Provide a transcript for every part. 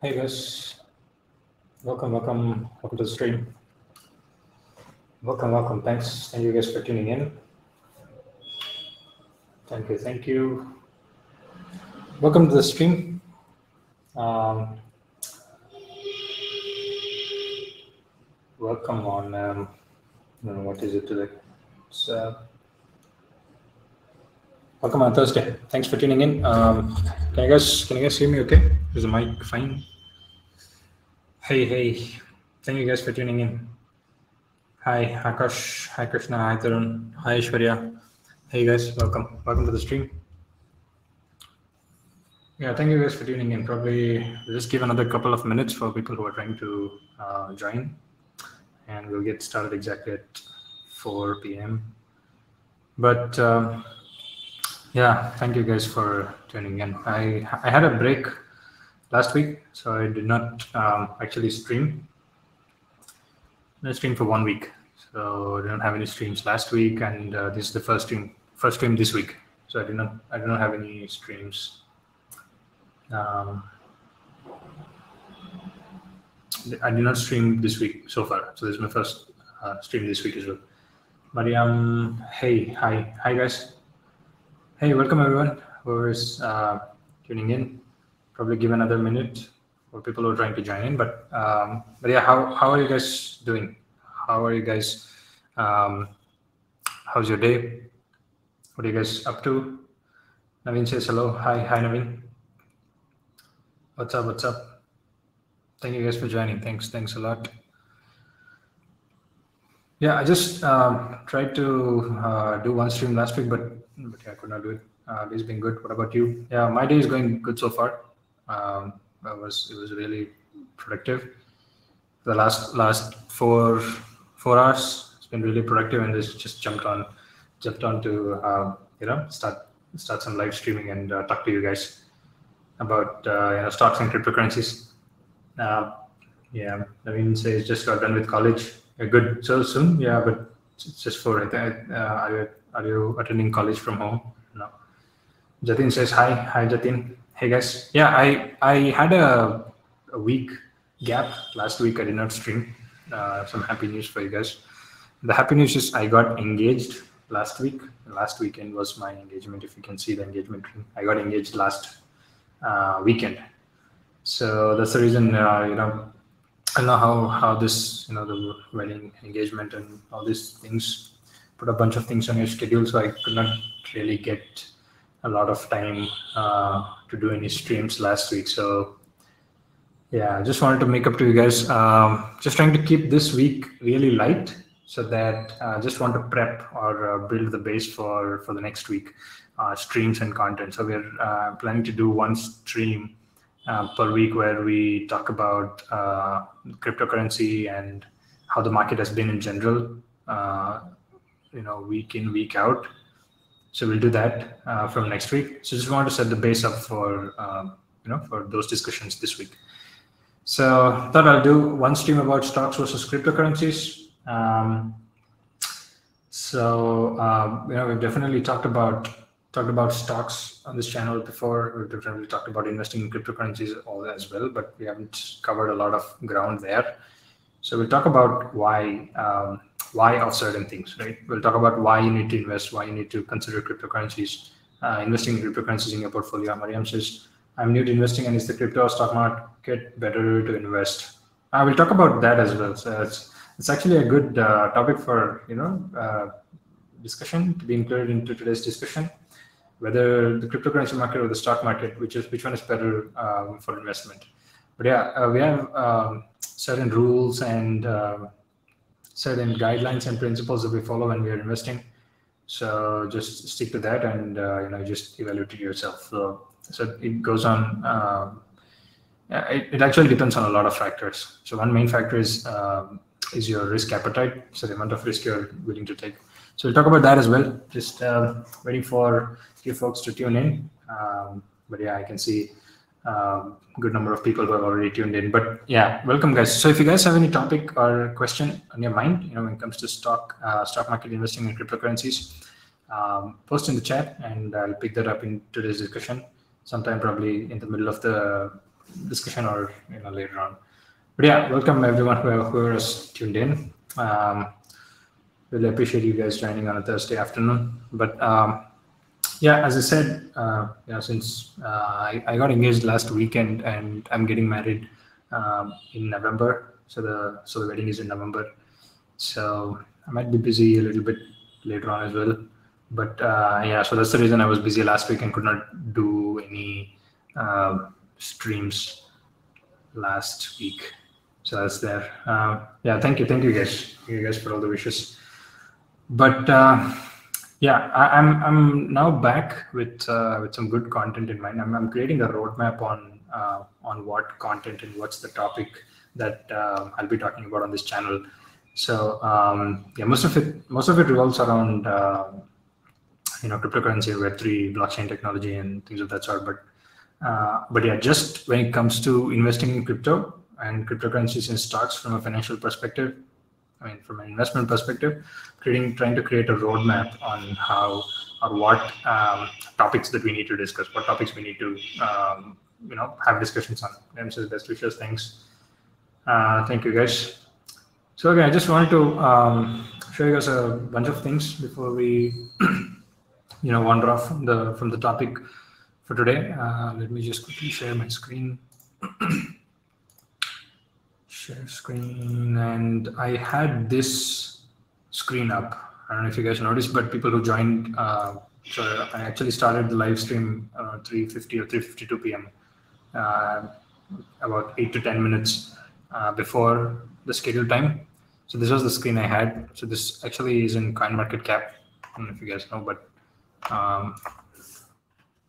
Hey guys, welcome to the stream. Welcome. Thank you guys for tuning in. Thank you. Welcome to the stream. Welcome on. I don't know what is it today. It's, welcome on Thursday. Thanks for tuning in. Can you guys hear me? Okay, is the mic fine? Hey. Thank you guys for tuning in. Hi Akash, hi Krishna, hi Tarun, hi Aishwarya. Hey guys, welcome to the stream. Yeah, thank you guys for tuning in. Probably we'll just give another couple of minutes for people who are trying to join, and we'll get started exactly at 4 p.m. But yeah, thank you guys for tuning in. I had a break last week, so I did not actually stream. I streamed for 1 week, so I didn't have any streams last week, and this is the first stream this week. So I did not have any streams. I did not stream this week so far, so this is my first stream this week as well. Mariam, hi guys. Hey, welcome everyone who is tuning in. Probably give another minute for people who are trying to join in. But yeah, how are you guys doing? How are you guys? How's your day? What are you guys up to? Naveen says hello. Hi Naveen. What's up? Thank you guys for joining. Thanks a lot. Yeah, I just tried to do one stream last week, but yeah, I could not do it. Day's been good. What about you? Yeah, my day is going good so far. It was really productive. The last four hours, it's been really productive, and just jumped on to start some live streaming and talk to you guys about stocks and cryptocurrencies. Yeah, Naveen says just got done with college. Good, so soon. Yeah, but it's just for are you attending college from home? No. Jatin says hi Jatin. Hey guys. Yeah, I had a week gap last week. I did not stream. Some happy news for you guys. The happy news is I got engaged last week. Last weekend was my engagement. If you can see the engagement ring, I got engaged last weekend. So that's the reason. I don't know how this, the wedding engagement and all these things put a bunch of things on your schedule. So I could not really get a lot of time to do any streams last week. So yeah, I just wanted to make up to you guys. Just trying to keep this week really light, so that I just want to prep or build the base for the next week streams and content. So we're planning to do one stream per week where we talk about cryptocurrency and how the market has been in general, week in, week out. So we'll do that from next week. So just wanted to set the base up for for those discussions this week. So thought I'll do one stream about stocks versus cryptocurrencies. We've definitely talked about stocks on this channel before. We've definitely talked about investing in cryptocurrencies all as well, but we haven't covered a lot of ground there. So we'll talk about why of certain things, right? We'll talk about why you need to invest, why you need to consider cryptocurrencies, investing in cryptocurrencies in your portfolio. Mariam says, I'm new to investing, and is the crypto stock market better to invest? We'll talk about that as well. So it's actually a good topic for discussion to be included into today's discussion. Whether the cryptocurrency market or the stock market, which one is better for investment. But yeah, we have certain rules and certain guidelines and principles that we follow when we are investing. So just stick to that, and just evaluate it yourself. So it goes on. It actually depends on a lot of factors. So one main factor is your risk appetite, so the amount of risk you're willing to take. So we'll talk about that as well. Just waiting for you folks to tune in. But yeah, I can see a good number of people who have already tuned in. But yeah, welcome guys. So if you guys have any topic or question on your mind, when it comes to stock market investing in cryptocurrencies, post in the chat, and I'll pick that up in today's discussion sometime, probably in the middle of the discussion or later on. But yeah, welcome everyone who has tuned in. Really appreciate you guys joining on a Thursday afternoon. But yeah, as I said, since I got engaged last weekend and I'm getting married in November, so the wedding is in November. So I might be busy a little bit later on as well. But yeah, so that's the reason I was busy last week and could not do any streams last week. So that's there. Yeah, thank you guys for all the wishes. But yeah, I'm now back with some good content in mind. I'm creating a roadmap on what content and what's the topic that I'll be talking about on this channel. So yeah, most of it revolves around cryptocurrency, Web3, blockchain technology, and things of that sort. But yeah, just when it comes to investing in crypto and cryptocurrencies and stocks from a financial perspective, from an investment perspective, trying to create a roadmap on how or what topics that we need to discuss, what topics we need to have discussions on. And so best wishes, thanks. Thank you guys. So again, I just wanted to show you guys a bunch of things before we wander off from the topic for today. Let me just quickly share my screen. Share screen, and I had this screen up. I don't know if you guys noticed, but people who joined, so I actually started the live stream around 3:50 or 3:52 p.m. About 8 to 10 minutes before the scheduled time. So this was the screen I had. So this actually is in CoinMarketCap. I don't know if you guys know, but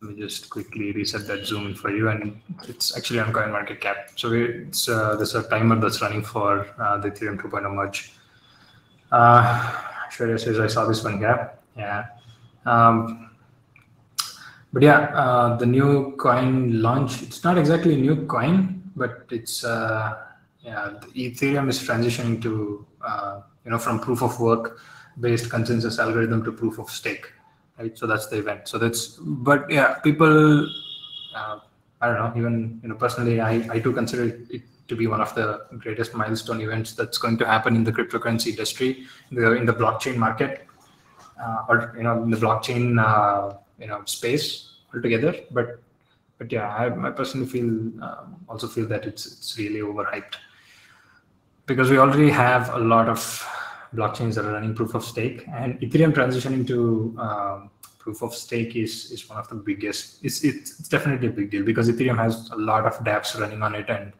let me just quickly reset that zoom in for you, and it's actually on CoinMarketCap. So there's a timer that's running for the Ethereum 2.0 merge. Shreya says I saw this one here. Yeah. But yeah, the new coin launch. It's not exactly a new coin, but it's the Ethereum is transitioning to from proof of work based consensus algorithm to proof of stake. Right, so that's the event. But yeah, people, I don't know, even personally, I do consider it to be one of the greatest milestone events that's going to happen in the cryptocurrency industry, in the blockchain market, or in the blockchain space altogether. But yeah, I personally also feel that it's really overhyped, because we already have a lot of blockchains that are running proof of stake, and Ethereum transitioning to proof of stake is one of the biggest. It's definitely a big deal, because Ethereum has a lot of dApps running on it, and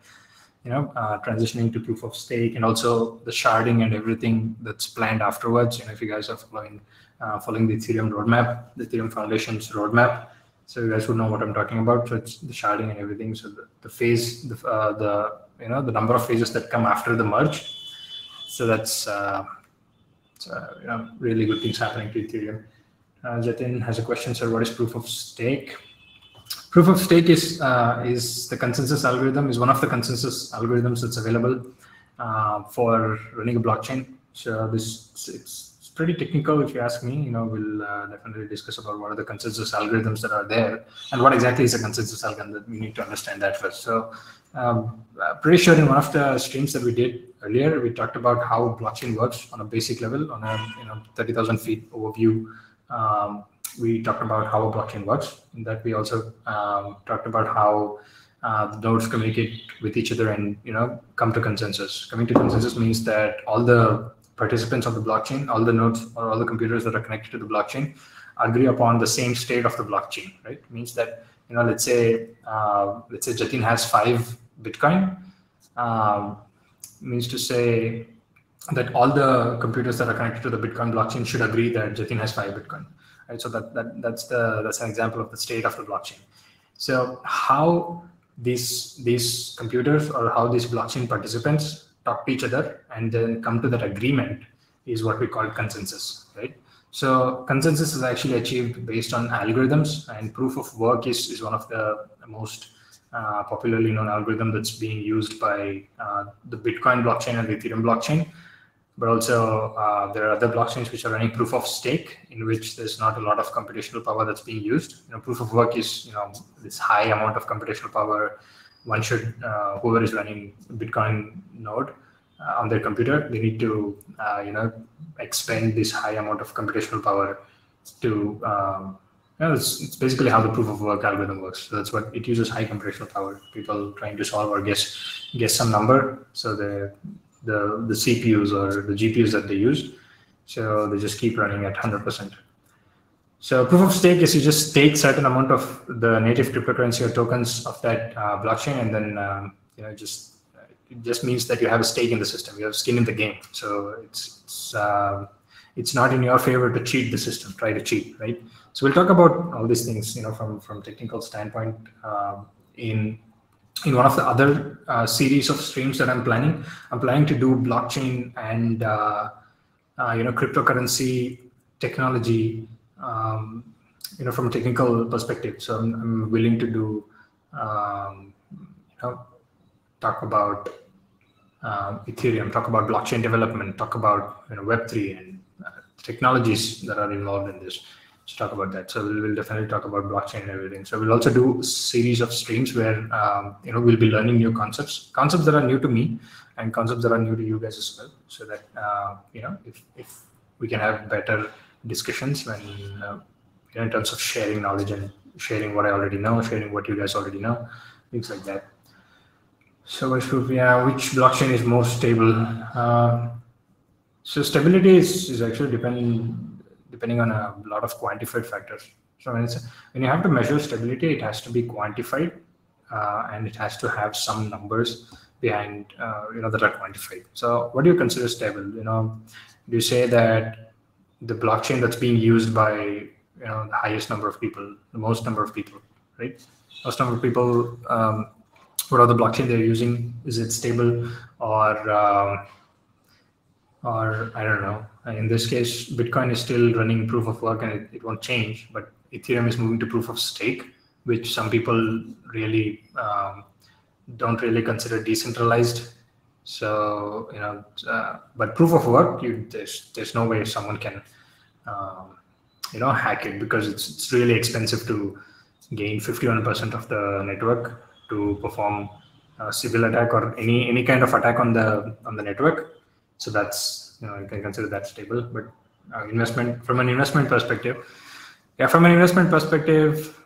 transitioning to proof of stake, and also the sharding and everything that's planned afterwards. If you guys are following the Ethereum roadmap, the Ethereum Foundation's roadmap, so you guys would know what I'm talking about. So it's the sharding and everything. So the phase, the number of phases that come after the merge. So that's really good things happening to Ethereum. Jatin has a question, sir. What is proof of stake? Proof of stake is the consensus algorithm. Is one of the consensus algorithms that's available for running a blockchain. So it's pretty technical, if you ask me. We'll definitely discuss about what are the consensus algorithms that are there, and what exactly is a consensus algorithm. That we need to understand that first. So pretty sure in one of the streams that we did earlier, we talked about how blockchain works on a basic level, on a 30,000 feet overview. We talked about how a blockchain works. In that, we also talked about how the nodes communicate with each other and come to consensus. Coming to consensus means that all the participants of the blockchain, all the nodes or all the computers that are connected to the blockchain, agree upon the same state of the blockchain. Right? It means that let's say Jatin has 5 Bitcoin. Means to say that all the computers that are connected to the Bitcoin blockchain should agree that Jatin has 5 Bitcoin. Right? So that's an example of the state of the blockchain. So how these computers or how these blockchain participants talk to each other and then come to that agreement is what we call consensus, right? So consensus is actually achieved based on algorithms, and proof of work is one of the most popularly known algorithm that's being used by the Bitcoin blockchain and the Ethereum blockchain. But also there are other blockchains which are running proof of stake, in which there's not a lot of computational power that's being used. Proof of work is this high amount of computational power one should, whoever is running Bitcoin node on their computer, they need to, expend this high amount of computational power to, it's basically how the proof of work algorithm works. So that's what it uses, high computational power. People trying to solve or guess some number. So the CPUs or the GPUs that they use, so they just keep running at 100%. So proof of stake is you just stake certain amount of the native cryptocurrency or tokens of that blockchain, and then it just means that you have a stake in the system. You have skin in the game. So it's not in your favor to cheat the system. Try to cheat, right? So we'll talk about all these things, from technical standpoint in one of the other series of streams that I'm planning. I'm planning to do blockchain and cryptocurrency technology. From a technical perspective. So I'm willing to do, talk about Ethereum, talk about blockchain development, talk about Web3 and technologies that are involved in this. So talk about that. So we'll definitely talk about blockchain and everything. So we'll also do a series of streams where we'll be learning new concepts that are new to me and concepts that are new to you guys as well. So that if we can have better discussions when in terms of sharing knowledge and sharing what I already know, sharing what you guys already know, things like that. So which blockchain is more stable? So stability is actually depending on a lot of quantified factors. So when you have to measure stability, it has to be quantified and it has to have some numbers behind that are quantified. So what do you consider stable? Do you say that the blockchain that's being used by the highest number of people, the most number of people, right? Most number of people, what are the blockchain they're using? Is it stable or I don't know. In this case, Bitcoin is still running proof of work and it won't change, but Ethereum is moving to proof of stake, which some people really don't really consider decentralized. So, but proof of work, there's no way someone can, hack it, because it's really expensive to gain 51% of the network to perform a civil attack or any kind of attack on the network. So that's, you can consider that stable. But from an investment perspective,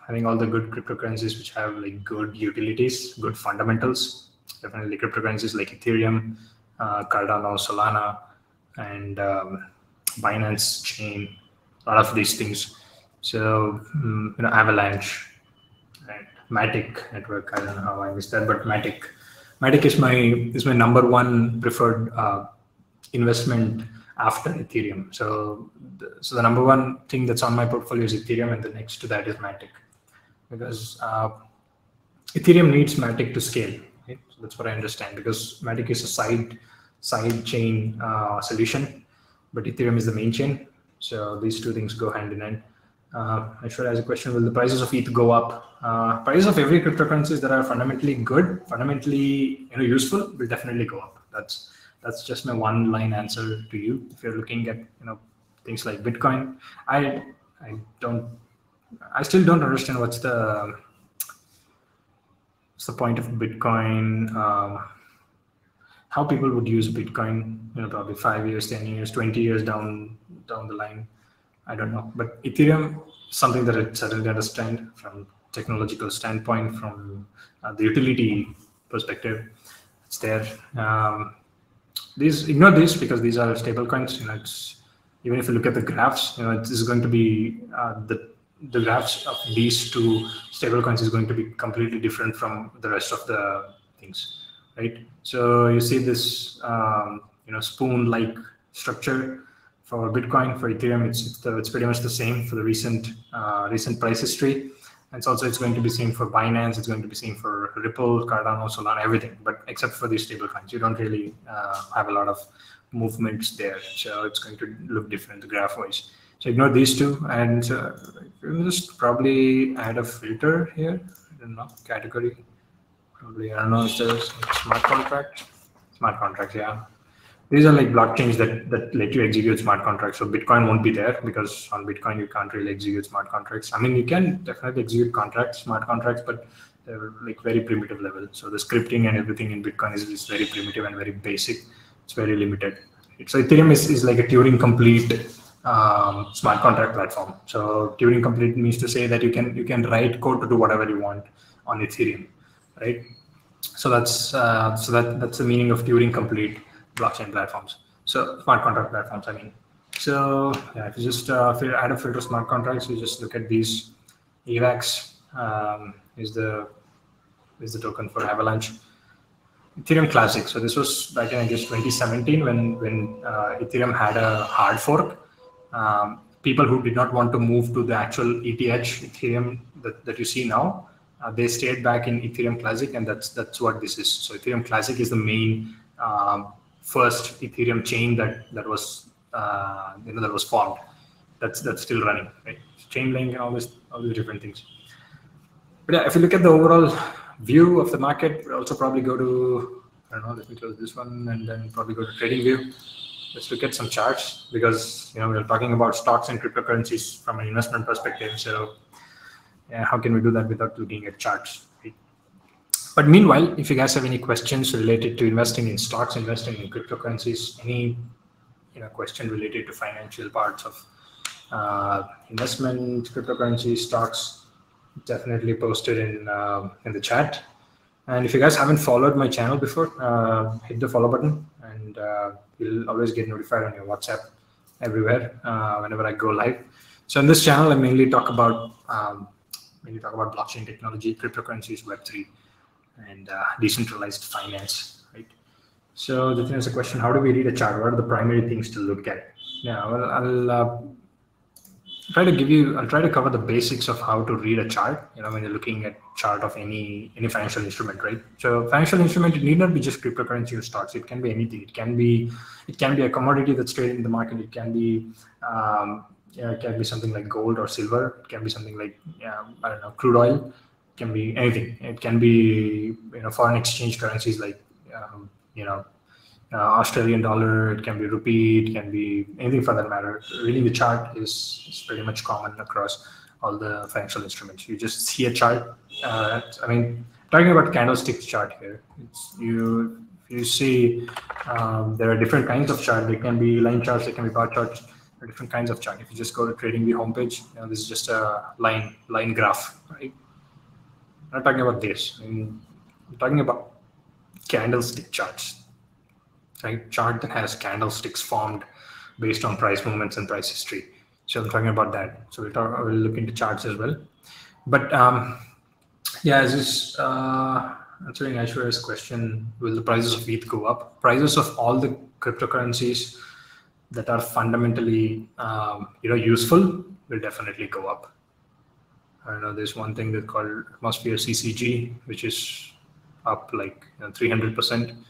I think all the good cryptocurrencies which have like good utilities, good fundamentals, definitely cryptocurrencies like Ethereum, Cardano, Solana, and Binance Chain, a lot of these things. So, Avalanche and Matic network. I don't know how I missed that, but Matic is my number one preferred investment after Ethereum. So the number one thing that's on my portfolio is Ethereum, and the next to that is Matic, because Ethereum needs Matic to scale. Right? So that's what I understand, because Matic is a side chain solution, but Ethereum is the main chain. So these two things go hand in hand. Ashwar has a question: will the prices of ETH go up? Prices of every cryptocurrencies that are fundamentally good, fundamentally useful, will definitely go up. That's just my one-line answer to you. If you're looking at things like Bitcoin, I still don't understand what's the point of Bitcoin. How people would use Bitcoin, probably 5 years, 10 years, 20 years down the line. I don't know. But Ethereum, something that I certainly understand from technological standpoint, from the utility perspective, it's there. Ignore these because these are stable coins. Even if you look at the graphs, this is going to be the graphs of these two stable coins is going to be completely different from the rest of the things, right? So you see this spoon-like structure for Bitcoin. For Ethereum, it's pretty much the same for the recent price history. And it's going to be same for Binance. It's going to be same for Ripple, Cardano, Solana, everything. But except for these stable coins, you don't really have a lot of movements there. So it's going to look different, the graph-wise. So ignore these two, and we'll just probably add a filter here. I don't know, category. Probably, I don't know if there's smart contracts, yeah. These are like blockchains that let you execute smart contracts. So Bitcoin won't be there because on Bitcoin you can't really execute smart contracts. I mean, you can definitely execute smart contracts, but They're like very primitive level. So the scripting and everything in Bitcoin is very primitive and very basic. It's very limited. So Ethereum is like a Turing complete smart contract platform. So Turing complete means to say that you can write code to do whatever you want on Ethereum, right? So that's the meaning of Turing complete blockchain platforms. So smart contract platforms, I mean. So yeah, if you just add a filter smart contracts, you just look at these. AVAX is the token for Avalanche. Ethereum Classic. So this was back in, I guess, 2017 when Ethereum had a hard fork. People who did not want to move to the actual ETH Ethereum that you see now, they stayed back in Ethereum Classic, and that's what this is. So Ethereum Classic is the main first Ethereum chain that was that was formed. That's still running, right? Chainlink and all these different things. But yeah, if you look at the overall view of the market, we'll also probably go to, I don't know, let me close this one and then probably go to trading view. Let's look at some charts, because we're talking about stocks and cryptocurrencies from an investment perspective. So yeah, how can we do that without looking at charts, right? But meanwhile, if you guys have any questions related to investing in stocks, investing in cryptocurrencies, any question related to financial parts of investment, cryptocurrency, stocks, definitely post it in the chat. And if you guys haven't followed my channel before, hit the follow button, and you'll always get notified on your WhatsApp everywhere whenever I go live. So in this channel, I mainly talk about blockchain technology, cryptocurrencies, Web3, and decentralized finance, right? So the thing is a question: how do we read a chart? What are the primary things to look at? Yeah, well, I'll try to cover the basics of how to read a chart, when you're looking at chart of any financial instrument, right? So financial instrument, it need not be just cryptocurrency or stocks. It can be anything. It can be a commodity that's traded in the market. It can be it can be something like gold or silver. It can be something like I don't know, crude oil. It can be anything. It can be foreign exchange currencies like Australian dollar, it can be rupee, it can be anything for that matter. Reading the chart is pretty much common across all the financial instruments. You just see a chart. I mean, talking about candlestick chart here, you see there are different kinds of chart. There can be line charts, there can be bar charts, there are different kinds of chart. If you just go to TradingView homepage, this is just a line graph, right? I'm not talking about this. I'm talking about candlestick charts. Right, chart that has candlesticks formed based on price movements and price history. So I'm talking about that. So we'll look into charts as well. But yeah, as is answering Aishwarya's question, will the prices of ETH go up? Prices of all the cryptocurrencies that are fundamentally useful will definitely go up. I don't know, there's one thing that's called Atmosphere CCG, which is up like 300%.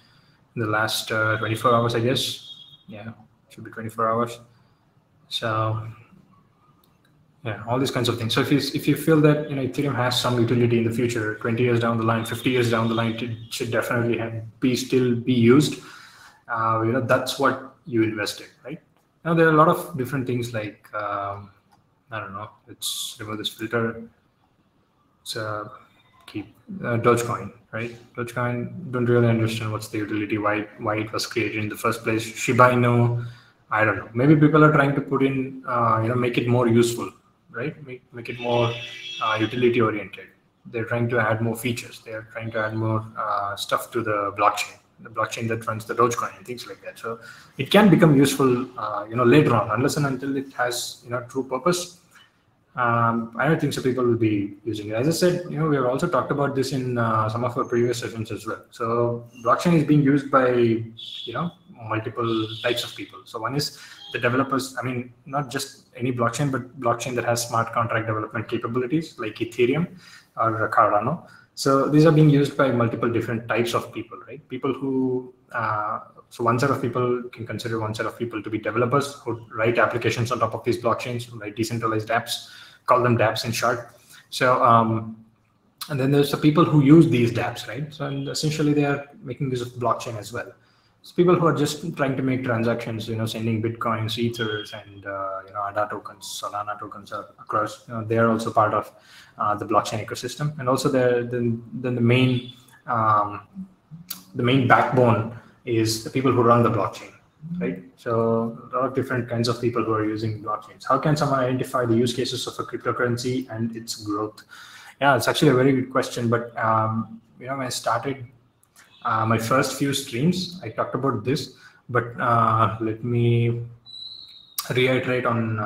In the last 24 hours, I guess. Yeah, should be 24 hours. So yeah, all these kinds of things. So if you feel that Ethereum has some utility in the future, 20 years down the line, 50 years down the line, it should definitely still be used. That's what you invest in, right? Now there are a lot of different things like I don't know. Let's remove this filter. So keep Dogecoin, right? Dogecoin, don't really understand what's the utility, why it was created in the first place. Shiba Inu, I don't know. Maybe people are trying to put in, make it more useful, right? Make it more utility oriented. They're trying to add more features. They're trying to add more stuff to the blockchain that runs the Dogecoin and things like that. So it can become useful, later on, unless and until it has, true purpose. I don't think so people will be using it. As I said, we have also talked about this in some of our previous sessions as well. So blockchain is being used by, multiple types of people. So one is the developers. I mean, not just any blockchain, but blockchain that has smart contract development capabilities like Ethereum or Cardano. So these are being used by multiple different types of people, right? People who, so one set of people can consider one set of people to be developers who write applications on top of these blockchains, write decentralized apps, call them dApps in short. So, and then there's the people who use these dApps, right? So essentially they are making use of blockchain as well. So people who are just trying to make transactions, sending Bitcoins, Ethers, and ADA tokens, Solana tokens are across. They are also part of the blockchain ecosystem, and also the main the main backbone is the people who run the blockchain, right? So a lot of different kinds of people who are using blockchains. How can someone identify the use cases of a cryptocurrency and its growth? Yeah, it's actually a very good question. But when I started my first few streams, I talked about this. But let me reiterate on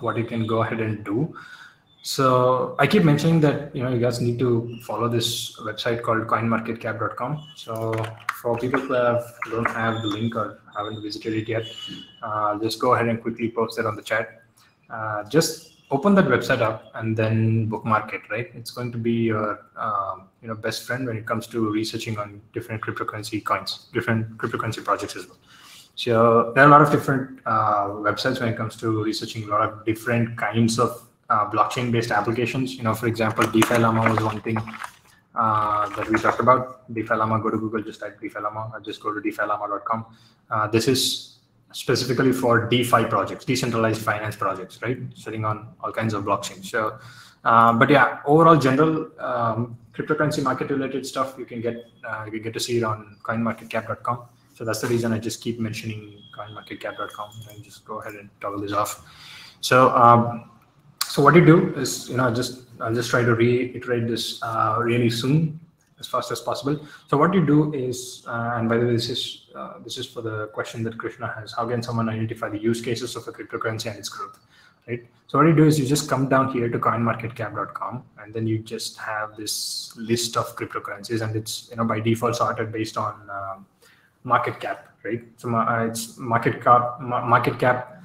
what you can go ahead and do. So I keep mentioning that you guys need to follow this website called coinmarketcap.com. So for people who don't have the link or haven't visited it yet, just go ahead and quickly post it on the chat. Just open that website up and then bookmark it. Right, it's going to be your best friend when it comes to researching on different cryptocurrency coins, different cryptocurrency projects as well. So there are a lot of different websites when it comes to researching a lot of different kinds of blockchain-based applications. For example, DeFi Llama was one thing that we talked about. DeFi Llama, go to Google, just type DeFi Llama, or just go to defilama.com. This is specifically for DeFi projects, decentralized finance projects, right? Sitting on all kinds of blockchains. So, but yeah, overall general cryptocurrency market-related stuff you can get to see it on coinmarketcap.com. So that's the reason I just keep mentioning coinmarketcap.com, and just go ahead and toggle this off. So what you do is, I'll just try to reiterate this really soon, as fast as possible. So what you do is, and by the way, this is for the question that Krishna has: how can someone identify the use cases of a cryptocurrency and its growth, right? So what you do is you just come down here to coinmarketcap.com, and then you just have this list of cryptocurrencies, and it's by default sorted based on market cap, right? So it's market cap.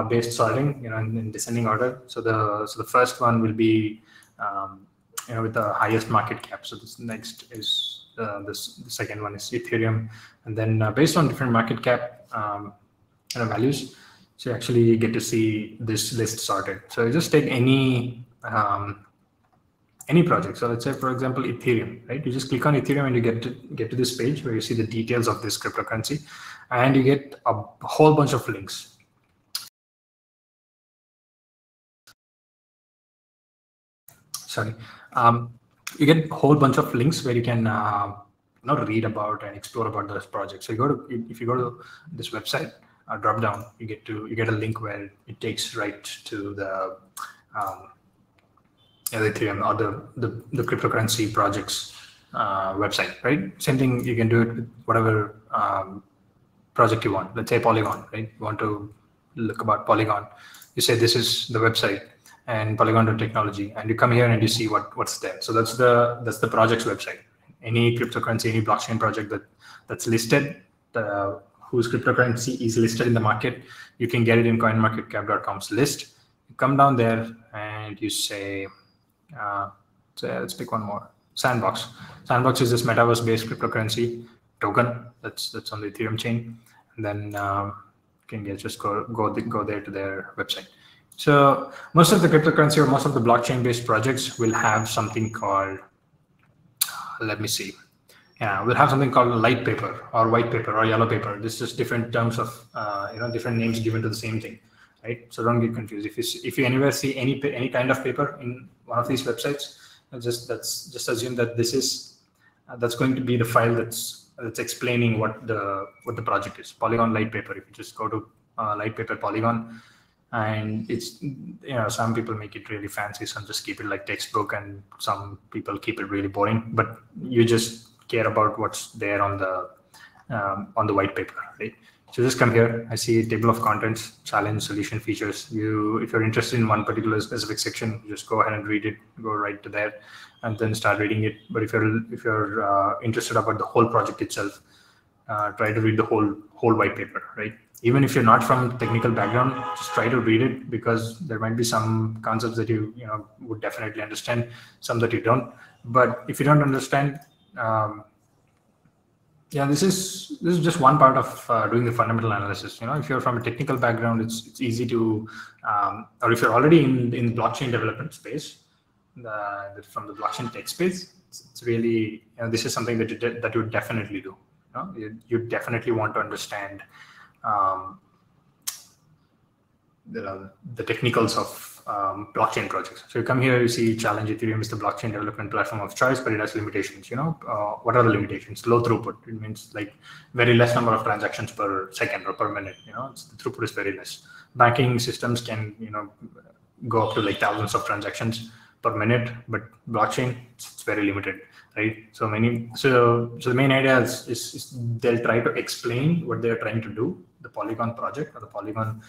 Based sorting, in descending order. So the first one will be, with the highest market cap. So this next is the second one is Ethereum, and then based on different market cap values, so you actually get to see this list sorted. So you just take any project. So let's say, for example, Ethereum, right? You just click on Ethereum and you get to this page where you see the details of this cryptocurrency, and you get a whole bunch of links. Sorry, you get a whole bunch of links where you can read about and explore about those projects. So if you go to this website, drop down, you get a link where it takes right to the Ethereum or the cryptocurrency projects website, right? Same thing, you can do it with whatever project you want. Let's say Polygon, right? You want to look about Polygon. You say this is the website and Polygon technology, and you come here and you see what's there. So that's the project's website. Any cryptocurrency, any blockchain project that's listed, whose cryptocurrency is listed in the market, you can get it in coinmarketcap.com's list. You come down there and you say, let's pick one more. Sandbox. Sandbox is this metaverse-based cryptocurrency token that's on the Ethereum chain, and then you can just go there to their website. So most of the cryptocurrency or most of the blockchain-based projects will have something called, let me see. Yeah, we'll have something called light paper or white paper or yellow paper. This is just different terms of, different names given to the same thing, right? So don't get confused. If you anywhere see any kind of paper in one of these websites, just assume that that's going to be the file that's explaining what the project is. Polygon light paper. If you just go to light paper Polygon, and it's some people make it really fancy, some just keep it like textbook, and some people keep it really boring, but you just care about what's there on the white paper, right? So just come here. I see a table of contents, challenge, solution, features. If you're interested in one particular specific section, just go ahead and read it, go right to there and then start reading it. But if you're interested about the whole project itself, try to read the whole white paper, right? Even if you're not from technical background, just try to read it, because there might be some concepts that you would definitely understand, some that you don't. But if you don't understand, this is just one part of doing the fundamental analysis. If you're from a technical background, it's easy to, or if you're already in blockchain development space, from the blockchain tech space, it's really this is something that you would definitely do. You definitely want to understand um, the technicals of blockchain projects. So you come here, you see challenge Ethereum is the blockchain development platform of choice, but it has limitations. What are the limitations? Low throughput. It means like very less number of transactions per second or per minute. The throughput is very less. Banking systems can go up to like thousands of transactions per minute, but blockchain it's very limited, right? So the main idea is they'll try to explain what they're trying to do, the Polygon project or the Polygon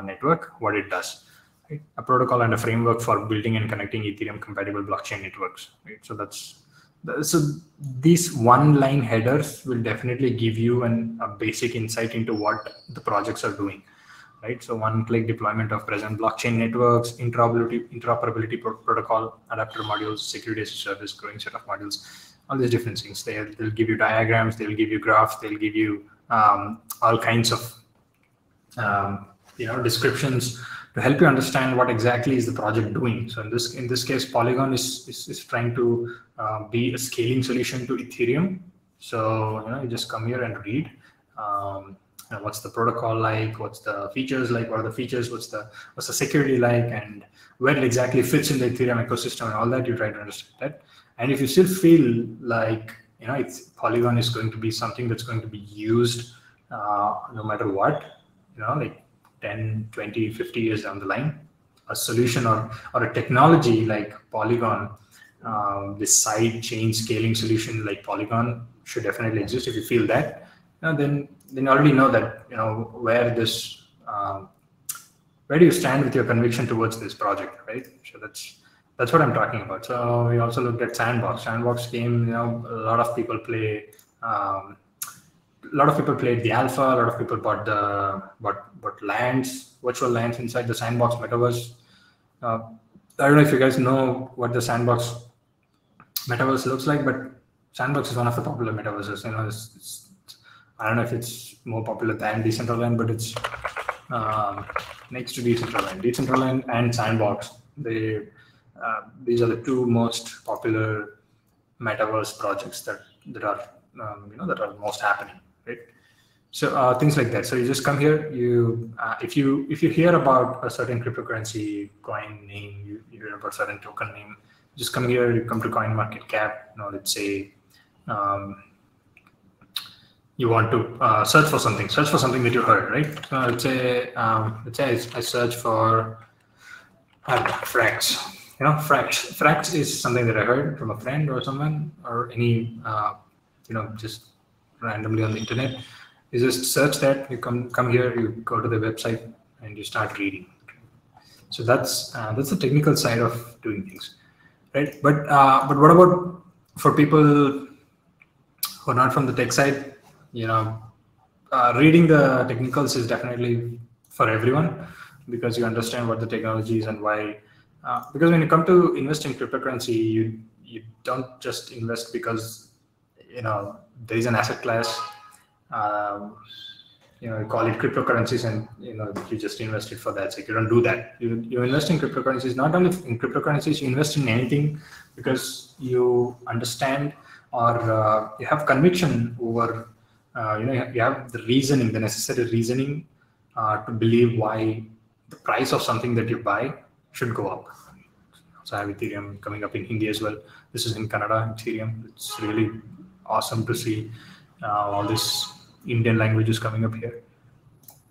network, what it does. Right? A protocol and a framework for building and connecting Ethereum compatible blockchain networks. Right? So these one-line headers will definitely give you a basic insight into what the projects are doing. Right, so one-click deployment of present blockchain networks, interoperability protocol, adapter modules, security as a service, growing set of modules, all these different things. They'll give you diagrams, they'll give you graphs, they'll give you all kinds of descriptions to help you understand what exactly is the project doing. So in this case, Polygon is trying to be a scaling solution to Ethereum. So you just come here and read. What's the protocol like? What's the features like? What are the features? What's the security like? And where it exactly fits in the Ethereum ecosystem and all that. You try to understand that. And if you still feel like Polygon is going to be something that's going to be used no matter what, like 10, 20, 50 years down the line, a solution or a technology like Polygon, this side chain scaling solution like Polygon should definitely exist. If you feel that, then you already know that where do you stand with your conviction towards this project, right? So that's what I'm talking about. So we also looked at Sandbox. Sandbox came, a lot of people play. A lot of people played the alpha. A lot of people bought virtual lands inside the Sandbox metaverse. I don't know if you guys know what the Sandbox metaverse looks like, but Sandbox is one of the popular metaverses. I don't know if it's more popular than Decentraland, but it's next to Decentraland. Decentraland and Sandbox. These are the two most popular metaverse projects that are that are most happening, right? So things like that. So you just come here. If you hear about a certain cryptocurrency coin name, you hear about a certain token name, just come here. You come to CoinMarketCap. Let's say. You want to search for something that you heard, right? Let's say I search for Frax. Frax is something that I heard from a friend or someone or any just randomly on the internet. You just search that. You come here. You go to the website and you start reading. So that's the technical side of doing things, right? But what about for people who are not from the tech side? Reading the technicals is definitely for everyone because you understand what the technology is and why. Because when you come to invest in cryptocurrency, you don't just invest because there is an asset class. You call it cryptocurrencies, and you just invest it for that sake. You don't do that. You invest in cryptocurrencies. Not only in cryptocurrencies, you invest in anything because you understand or you have conviction over. You have the reasoning, the necessary reasoning to believe why the price of something that you buy should go up. So I have Ethereum coming up in Hindi as well. This is in Kannada, Ethereum. It's really awesome to see all this Indian languages coming up here.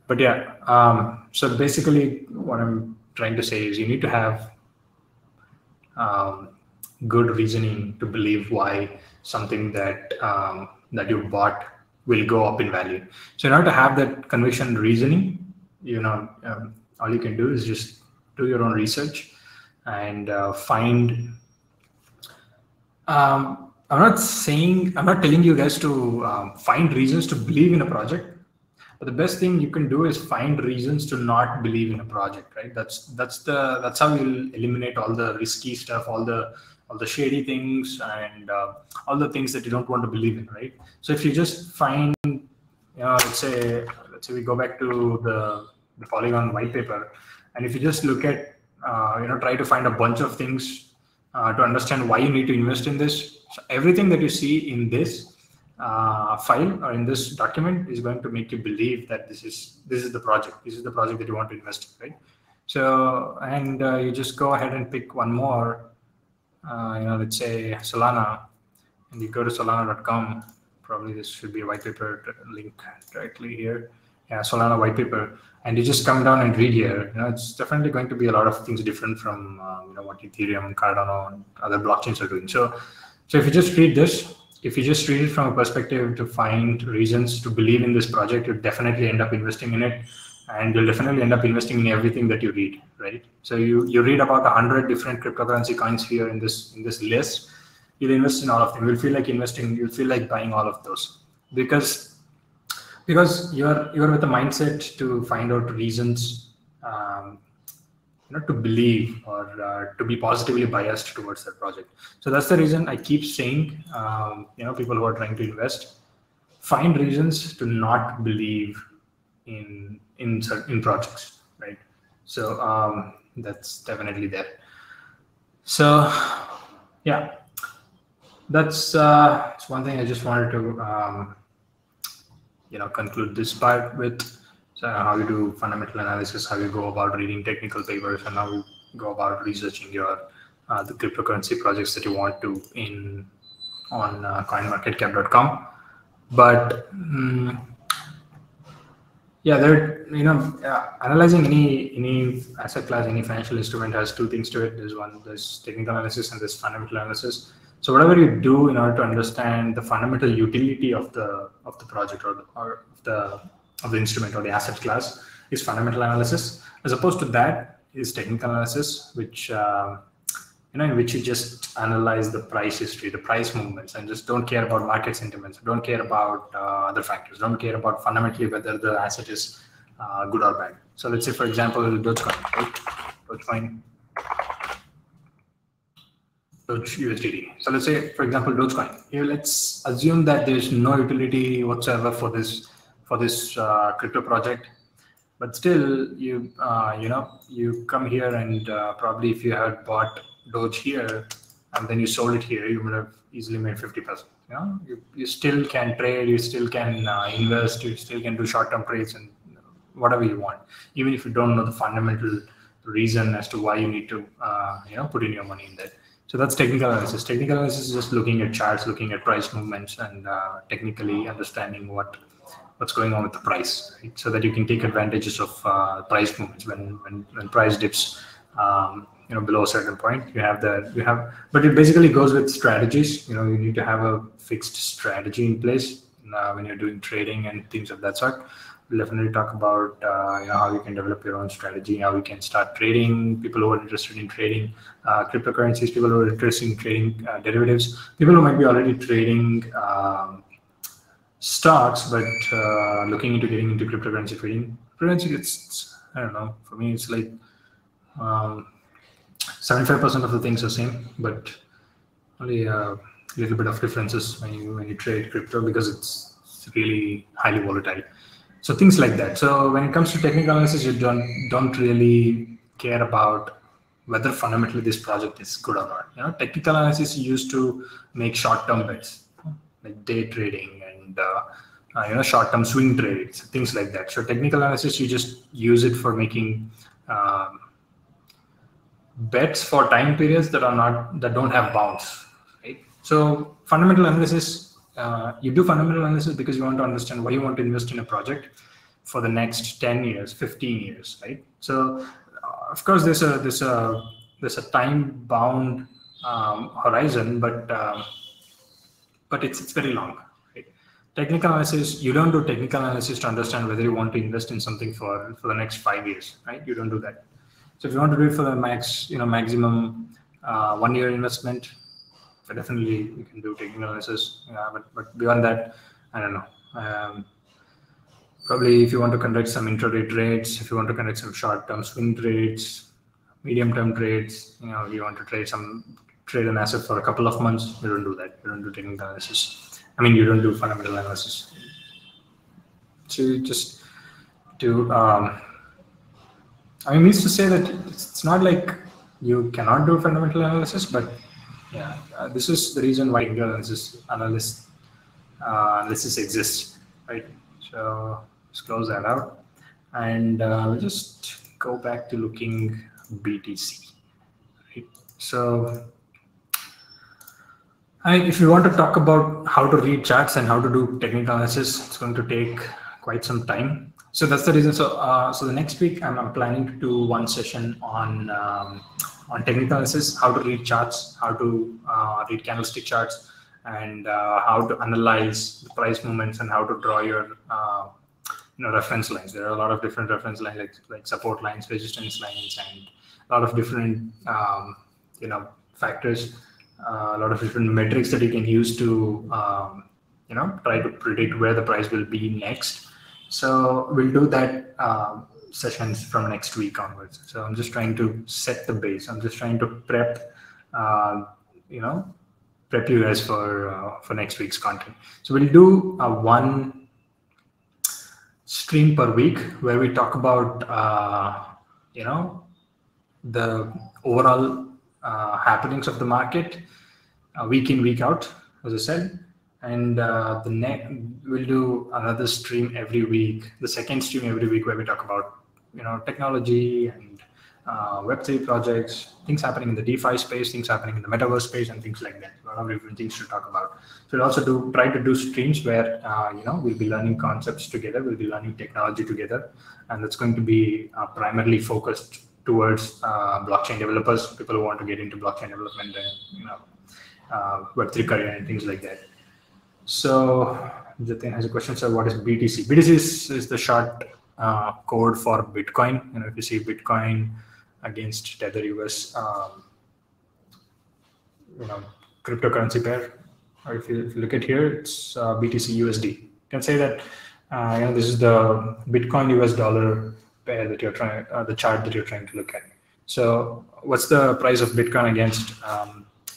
But yeah, so basically what I'm trying to say is you need to have good reasoning to believe why something that you bought will go up in value. So in order to have that conviction reasoning, all you can do is just do your own research and find. I'm not telling you guys to find reasons to believe in a project, but the best thing you can do is find reasons to not believe in a project, right? That's how you'll eliminate all the risky stuff, all the shady things, and all the things that you don't want to believe in, right? So if you just find, let's say we go back to the Polygon white paper, and if you just look at, try to find a bunch of things to understand why you need to invest in this. So everything that you see in this file or in this document is going to make you believe that this is the project. This is the project that you want to invest in, right? So, and you just go ahead and pick one more, let's say Solana, and you go to solana.com. Probably this should be a white paper link directly here. Yeah, Solana white paper, and you just come down and read here. It's definitely going to be a lot of things different from what Ethereum, Cardano, and other blockchains are doing. So if you just read this, if you just read it from a perspective to find reasons to believe in this project, you'll definitely end up investing in it, and you'll definitely end up investing in everything that you read, right? So you read about 100 different cryptocurrency coins here in this list. You'll invest in all of them. You'll feel like investing. You'll feel like buying all of those because you're with a mindset to find out reasons, to believe or to be positively biased towards that project. So that's the reason I keep saying, people who are trying to invest, find reasons to not believe in projects, right? So that's definitely there. So yeah, that's one thing I just wanted to conclude this part with. So how you do fundamental analysis, how you go about reading technical papers, and how you go about researching your the cryptocurrency projects that you want to on coinmarketcap.com. But analyzing any asset class, any financial instrument has two things to it. There's technical analysis and there's fundamental analysis. So whatever you do in order to understand the fundamental utility of the project or the instrument or the asset class is fundamental analysis. As opposed to that is technical analysis, which in which you just analyze the price history, the price movements, and just don't care about market sentiments, don't care about other factors, don't care about fundamentally whether the asset is good or bad. So let's say, for example, Dogecoin, right? Dogecoin. Doge USDT. So let's say, for example, Dogecoin. Here, let's assume that there's no utility whatsoever for this crypto project, but still, you come here and probably if you had bought Doge here and then you sold it here, you would have easily made 50%. You still can trade, you still can invest, you still can do short-term trades and whatever you want, even if you don't know the fundamental reason as to why you need to put in your money in that. So that's technical analysis. Technical analysis is just looking at charts, looking at price movements, and technically understanding what's going on with the price, right? So that you can take advantages of price movements when price dips below a certain point. But it basically goes with strategies. You need to have a fixed strategy in place when you're doing trading and things of that sort. We'll definitely talk about how you can develop your own strategy, how you can start trading, people who are interested in trading cryptocurrencies, people who are interested in trading derivatives, people who might be already trading stocks, but looking into getting into cryptocurrency trading. It's, I don't know, for me, it's like 75% of the things are same, but only a little bit of differences when you trade crypto because it's really highly volatile. So things like that. So when it comes to technical analysis, you don't really care about whether fundamentally this project is good or not. Technical analysis is used to make short-term bets, like day trading and short-term swing trades, things like that. So technical analysis, you just use it for making bets for time periods that don't have bounds, right? So fundamental analysis. You do fundamental analysis because you want to understand why you want to invest in a project for the next 10 years, 15 years, right? So, of course, there's a time-bound horizon, but it's very long, right? Technical analysis, you don't do technical analysis to understand whether you want to invest in something for the next 5 years, right? You don't do that. So if you want to do it for the maximum 1 year investment, so definitely you can do technical analysis, but beyond that, I don't know. Probably if you want to conduct some intraday trades, if you want to conduct some short-term swing trades, medium-term trades, you want to trade an asset for a couple of months, you don't do that. You don't do technical analysis. I mean, you don't do fundamental analysis. So you just do. Means to say that it's not like you cannot do fundamental analysis, but yeah, this is the reason why technical analysts unless this exists, right? So let's close that out, and we'll just go back to looking BTC, right? So if you want to talk about how to read charts and how to do technical analysis, it's going to take quite some time. So that's the reason. So the next week I'm planning to do one session on technical analysis, how to read charts, how to read candlestick charts, and how to analyze the price movements and how to draw your reference lines. There are a lot of different reference lines, like support lines, resistance lines, and a lot of different factors, a lot of different metrics that you can use to try to predict where the price will be next. So we'll do that sessions from next week onwards. So I'm just trying to set the base. I'm just trying to prep prep you guys for next week's content. So we'll do one stream per week where we talk about the overall happenings of the market week in, week out, as I said. And we'll do another stream every week, the second stream every week, where we talk about technology and Web3 projects, things happening in the DeFi space, things happening in the metaverse space, and things like that. A lot of different things to talk about. So we'll also try to do streams where we'll be learning concepts together, we'll be learning technology together, and it's going to be primarily focused towards blockchain developers, people who want to get into blockchain development and Web3 career and things like that. So Jatin has a question. So what is BTC? BTC is the short code for Bitcoin. If you see Bitcoin against Tether US, cryptocurrency pair, or if you look at here, it's BTC USD. You can say that this is the Bitcoin US dollar pair that you're trying, the chart that you're trying to look at. So what's the price of Bitcoin against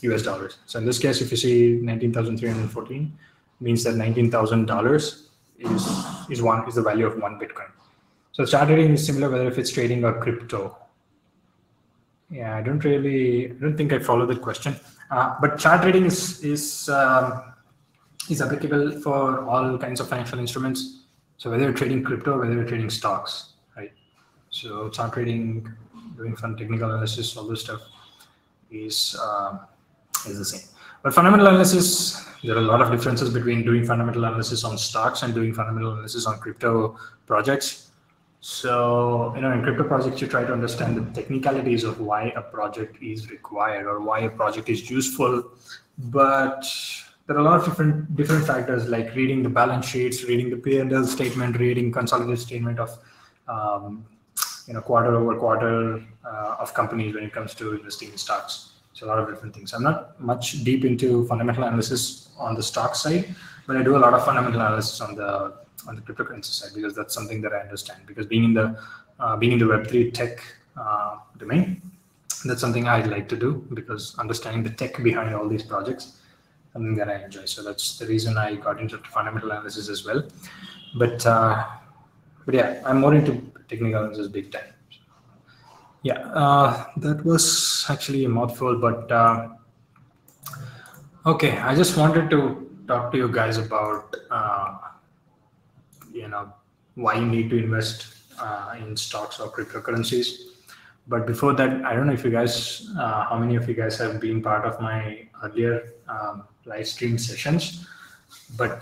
US dollars? So in this case, if you see 19,314, means that $19,000 is the value of one Bitcoin. So chart trading is similar whether if it's trading or crypto. Yeah, I don't think I follow that question. But chart trading is applicable for all kinds of financial instruments. So whether you're trading crypto, whether you're trading stocks, right? So chart trading, doing some technical analysis, all this stuff is the same. But fundamental analysis, there are a lot of differences between doing fundamental analysis on stocks and doing fundamental analysis on crypto projects. So, in crypto projects, you try to understand the technicalities of why a project is required or why a project is useful. But there are a lot of different factors, like reading the balance sheets, reading the P&L statement, reading consolidated statement of quarter over quarter of companies when it comes to investing in stocks. So a lot of different things. I'm not much deep into fundamental analysis on the stock side, but I do a lot of fundamental analysis on the cryptocurrency side, because that's something that I understand. Because being in the Web3 tech domain, that's something I'd like to do, because understanding the tech behind all these projects, something that I enjoy. So that's the reason I got into fundamental analysis as well. But yeah, I'm more into technical analysis big time. Yeah, that was actually a mouthful, but okay. I just wanted to talk to you guys about why you need to invest in stocks or cryptocurrencies. But before that, I don't know if you guys, how many of you guys have been part of my earlier live stream sessions. But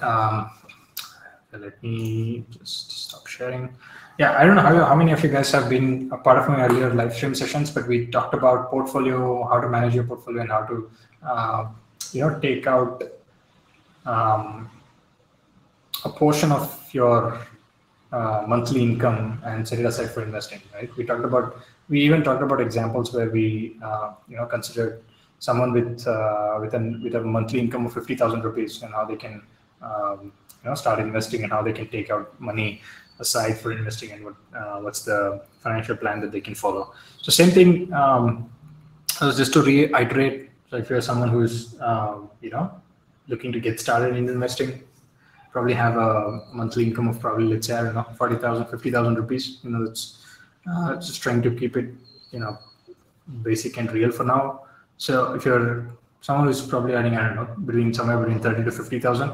let me just stop sharing. Yeah, I don't know how many of you guys have been a part of my earlier live stream sessions, but we talked about portfolio, how to manage your portfolio, and how to, take out a portion of your monthly income and set it aside for investing. Right? We even talked about examples where we, considered someone with a monthly income of 50,000 rupees and how they can, start investing and how they can take out money aside for investing, and what's the financial plan that they can follow. So same thing, just to reiterate, so if you're someone who's, looking to get started in investing, probably have a monthly income of probably, let's say, I don't know, 40,000, 50,000 rupees, it's just trying to keep it, basic and real for now. So if you're someone who's probably earning, I don't know, somewhere between 30 to 50,000,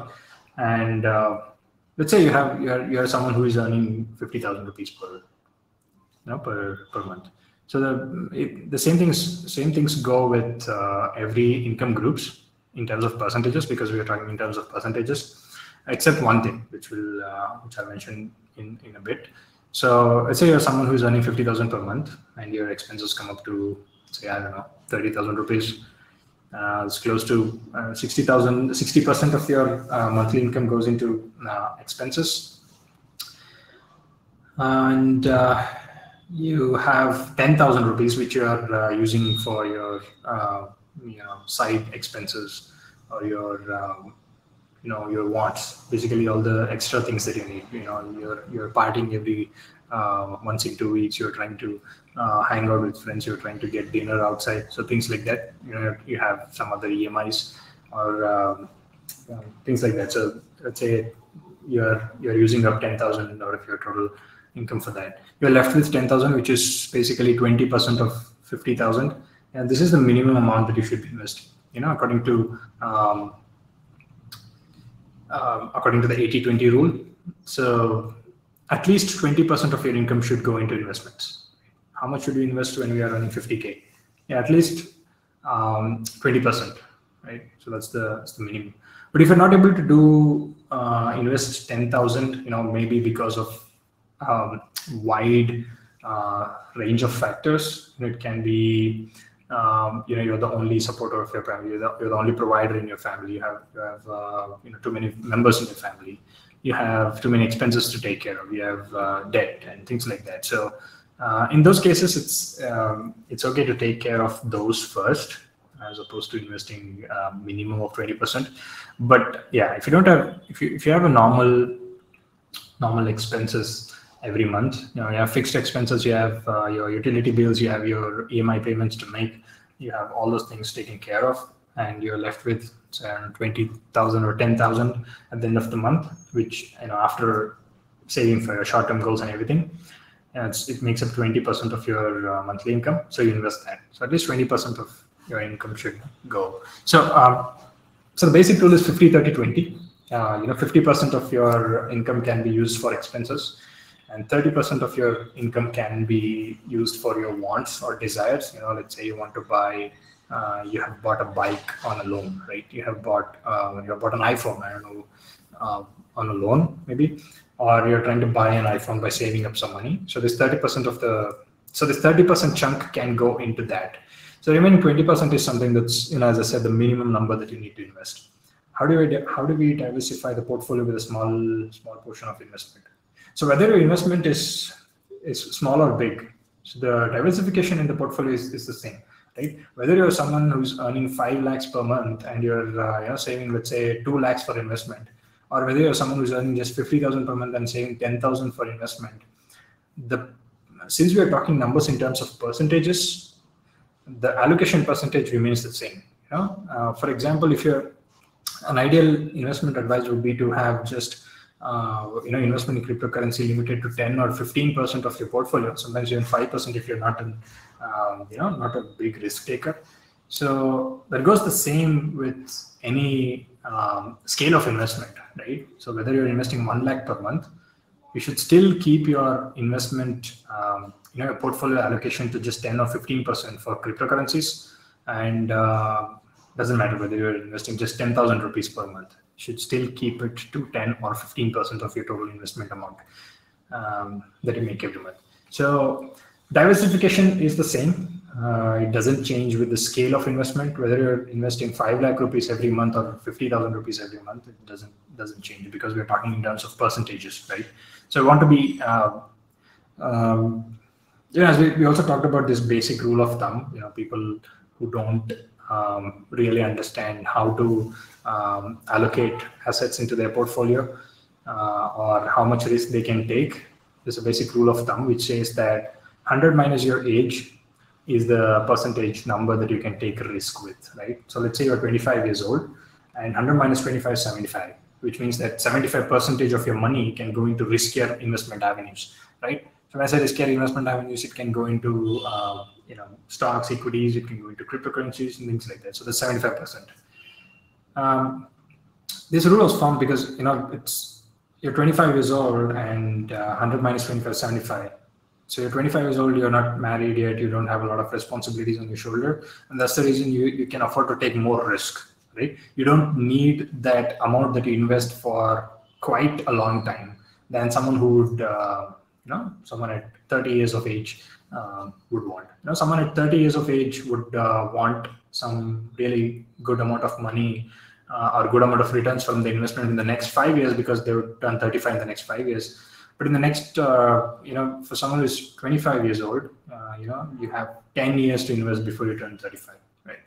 And let's say you're someone who is earning 50,000 rupees per month. So the same things go with every income groups in terms of percentages, because we are talking in terms of percentages, except one thing which I'll mention in a bit. So let's say you're someone who's earning 50,000 per month, and your expenses come up to, say, I don't know, 30,000 rupees. It's close to 60,000. 60% of your monthly income goes into expenses, and you have 10,000 rupees which you are using for your side expenses, or your wants, basically all the extra things that you need. You're partying every once in 2 weeks. You're trying to hang out with friends. You're trying to get dinner outside. So things like that. You have some other EMIs or things like that. So let's say you're using up 10,000 out of your total income for that. You're left with 10,000, which is basically 20% of 50,000, and this is the minimum amount that you should be investing. According to the 80-20 rule. So at least 20% of your income should go into investments. How much should we invest when we are earning 50K? Yeah, at least 20%, right? So that's the minimum. But if you're not able to invest 10,000, maybe because of wide range of factors, it can be you're the only supporter of your family. You're the only provider in your family. You have too many members in your family. You have too many expenses to take care of. You have debt and things like that. So in those cases, it's okay to take care of those first, as opposed to investing minimum of 20%. But yeah, if you have a normal expenses every month, you have fixed expenses, you have your utility bills, you have your EMI payments to make, you have all those things taken care of, and you're left with 20,000 or 10,000 at the end of the month, which after saving for your short-term goals and everything, it makes up 20% of your monthly income. So you invest that. So at least 20% of your income should go. So the basic rule is 50-30-20. 50% of your income can be used for expenses, and 30% of your income can be used for your wants or desires. Let's say you want to buy, you have bought a bike on a loan, right? You have bought an iPhone, I don't know, on a loan maybe, or you're trying to buy an iPhone by saving up some money. So this 30% chunk can go into that. So remaining 20% is something that's, as I said, the minimum number that you need to invest. How do we diversify the portfolio with a small portion of investment? So whether your investment is small or big, so the diversification in the portfolio is the same, right? Whether you're someone who's earning 5 lakhs per month and you're saving, let's say, 2 lakhs for investment, or whether you're someone who's earning just 50,000 per month and saving 10,000 for investment, since we are talking numbers in terms of percentages, the allocation percentage remains the same. For example, if an ideal investment advice would be to have just investment in cryptocurrency limited to 10 or 15% of your portfolio. Sometimes even 5% if you're not a big risk taker. So that goes the same with any scale of investment, right? So whether you're investing 1 lakh per month, you should still keep your investment, your portfolio allocation to just 10 or 15% for cryptocurrencies, and doesn't matter whether you're investing just 10,000 rupees per month. You should still keep it to 10 or 15% of your total investment amount that you make every month. So diversification is the same. It doesn't change with the scale of investment. Whether you're investing 5 lakh rupees every month or 50,000 rupees every month, it doesn't change, because we're talking in terms of percentages, right? So I want to be, as we also talked about this basic rule of thumb. People who don't really understand how to allocate assets into their portfolio or how much risk they can take. There's a basic rule of thumb which says that 100 minus your age is the percentage number that you can take a risk with, right? So let's say you're 25 years old, and 100 minus 25 is 75, which means that 75% of your money can go into riskier investment avenues, right? So when I say riskier investment avenues, it can go into stocks, equities, it can go into cryptocurrencies and things like that. So that's 75%. this rule was formed because, you're 25 years old and 100 minus 25 is 75. So you're 25 years old, you're not married yet, you don't have a lot of responsibilities on your shoulder. And that's the reason you can afford to take more risk, right? You don't need that amount that you invest for quite a long time than someone who would, someone at 30 years of age would want. Someone at 30 years of age would want some really good amount of money or good amount of returns from the investment in the next 5 years because they would turn 35 in the next 5 years. But in the next, for someone who's 25 years old, you have 10 years to invest before you turn 35, right?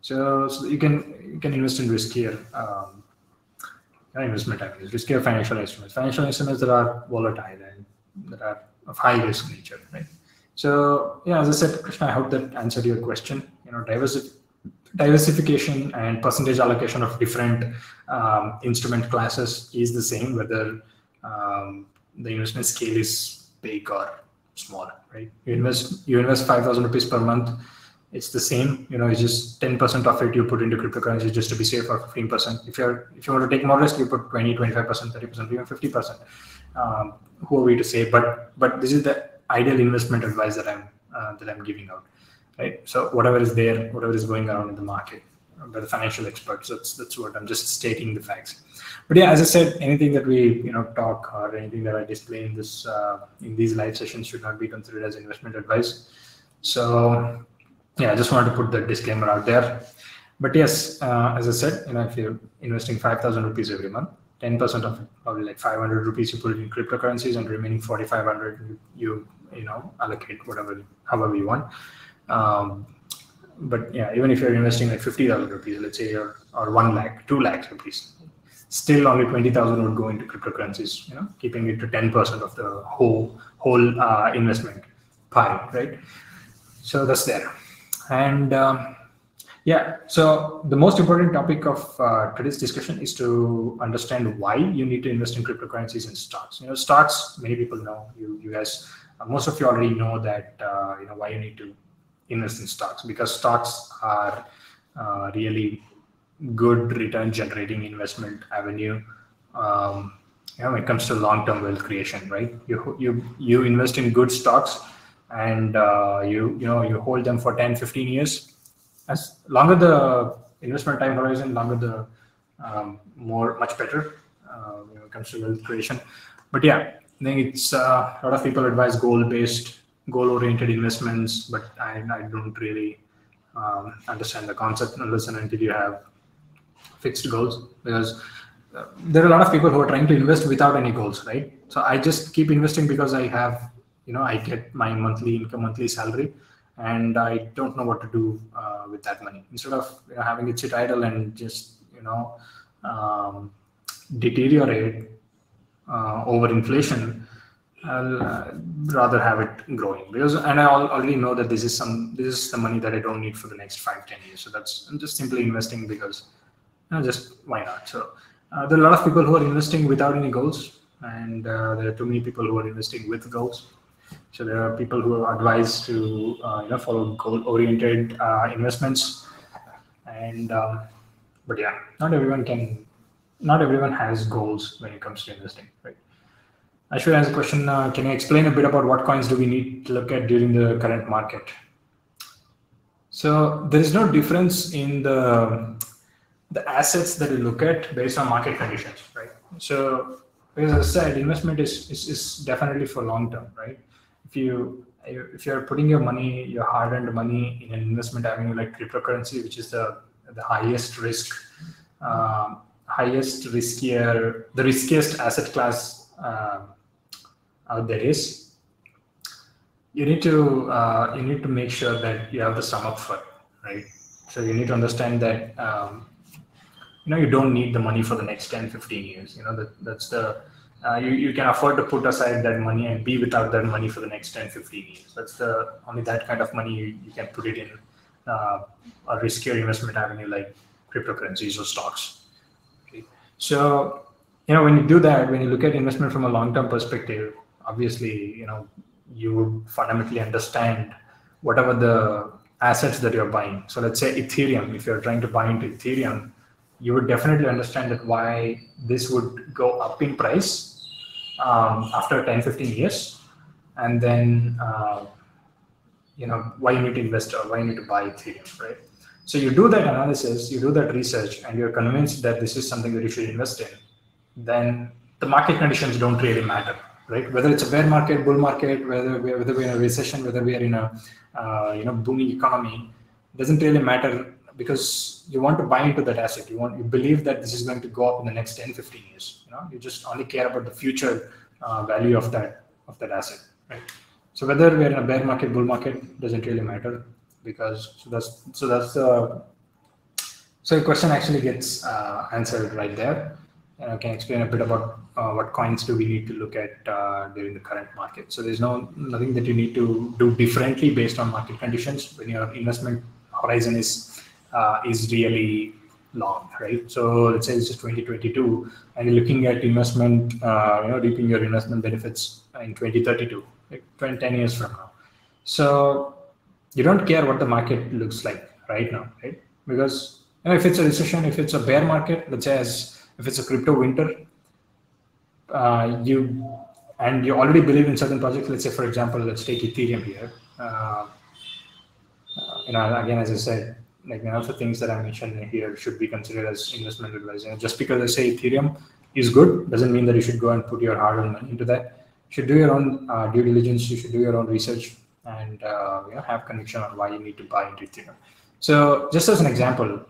So you can invest in riskier investment avenues, riskier financial instruments that are volatile and that are of high risk nature, right? So yeah, as I said, Krishna, I hope that answered your question. Diversification and percentage allocation of different instrument classes is the same, whether the investment scale is big or small, right? You invest 5,000 rupees per month. It's the same, it's just 10% of it you put into cryptocurrency just to be safe, or 15%. If you want to take more risk, you put 20, 25%, 30%, even 50%. Who are we to say? But this is the ideal investment advice that I'm giving out, right? So whatever is there, whatever is going around in the market by the financial experts, that's what I'm just stating the facts. But yeah, as I said, anything that we talk or anything that I display in this in these live sessions should not be considered as investment advice. So yeah, I just wanted to put that disclaimer out there. But yes, as I said, if you're investing 5,000 rupees every month, 10% of it, probably like 500 rupees, you put it in cryptocurrencies, and remaining 4,500 you allocate however you want. But yeah, even if you're investing like 50,000 rupees, let's say, or 1 lakh, 2 lakhs rupees, still only 20,000 would go into cryptocurrencies, keeping it to 10% of the whole investment pie, right? So that's there. And yeah, so the most important topic of today's discussion is to understand why you need to invest in cryptocurrencies and stocks. Stocks, many people know. You guys, most of you already know that. Why you need to invest in stocks, because stocks are really good return generating investment avenue. When it comes to long-term wealth creation, right? You invest in good stocks, and you hold them for 10, 15 years. As longer the investment time horizon, longer the much better when it comes to wealth creation. But yeah, I think it's a lot of people advise goal-oriented investments, but I don't really understand the concept unless and until you have fixed goals, because there are a lot of people who are trying to invest without any goals, right? So I just keep investing because I have, I get my monthly income, monthly salary, and I don't know what to do with that money. Instead of having it sit idle and just deteriorate over inflation, I'll rather have it growing, and I already know that this is the money that I don't need for the next 5-10 years. So I'm just simply investing because just why not? So there are a lot of people who are investing without any goals, and there are too many people who are investing with goals. So there are people who are advised to follow goal-oriented investments, and but yeah, not everyone has goals when it comes to investing, right? I should answer the question. Can you explain a bit about what coins do we need to look at during the current market? So there is no difference in the assets that you look at based on market conditions, right? So as I said, investment is definitely for long term, right? If you're putting your money, your hard-earned money, in an investment avenue like cryptocurrency, which is the highest risk, the riskiest asset class out there is, you need to make sure that you have the sum up front, right? So you need to understand that you don't need the money for the next 10-15 years. That's the you can afford to put aside that money and be without that money for the next 10-15 years. That's only that kind of money you can put it in a riskier investment avenue like cryptocurrencies or stocks. Okay. So when you do that, when you look at investment from a long-term perspective, obviously you would fundamentally understand whatever the assets that you're buying. So let's say Ethereum. If you're trying to buy into Ethereum, you would definitely understand that why this would go up in price after 10-15 years, and then why you need to invest or why you need to buy Ethereum, right? So you do that analysis, you do that research, and you're convinced that this is something that you should invest in, then the market conditions don't really matter, right? Whether it's a bear market, bull market, whether we're in a recession, whether we are in a booming economy, doesn't really matter, because you want to buy into that asset. You believe that this is going to go up in the next 10-15 years. You just only care about the future value of that asset, right? So whether we're in a bear market, bull market, doesn't really matter, because so the question actually gets answered right there. And I can explain a bit about what coins do we need to look at during the current market. So there's nothing that you need to do differently based on market conditions when your investment horizon is really long, right? So let's say it's just 2022, and you're looking at investment, reaping your investment benefits in 2032, like 10 years from now. So you don't care what the market looks like right now, right? Because if it's a recession, if it's a bear market, let's say if it's a crypto winter, you already believe in certain projects. Let's say, for example, let's take Ethereum here. Again, as I said, like none of the things that I mentioned here should be considered as investment advice. Just because I say Ethereum is good doesn't mean that you should go and put your hard-earned money into that. You should do your own due diligence. You should do your own research, and have conviction on why you need to buy into Ethereum. So, just as an example,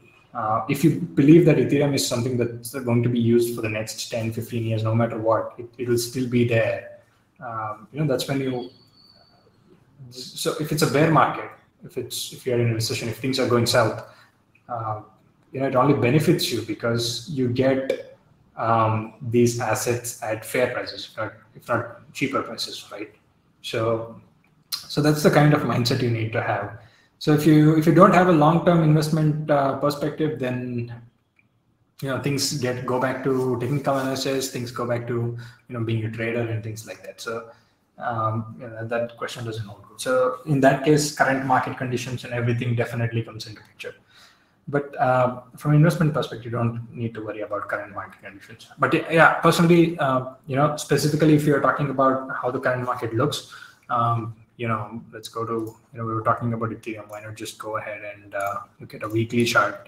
if you believe that Ethereum is something that's going to be used for the next 10-15 years, no matter what, it will still be there. That's when you. So, if it's a bear market, if you're in a recession, if things are going south, it only benefits you because you get these assets at fair prices, if not cheaper prices, right? So that's the kind of mindset you need to have. So if you don't have a long-term investment perspective, then things go back to technical analysis, things go back to being a trader and things like that. So that question doesn't hold good. So in that case, current market conditions and everything definitely comes into picture. But from an investment perspective, you don't need to worry about current market conditions. But yeah, personally, specifically if you're talking about how the current market looks, let's go to, we were talking about Ethereum. Why not just go ahead and look at a weekly chart?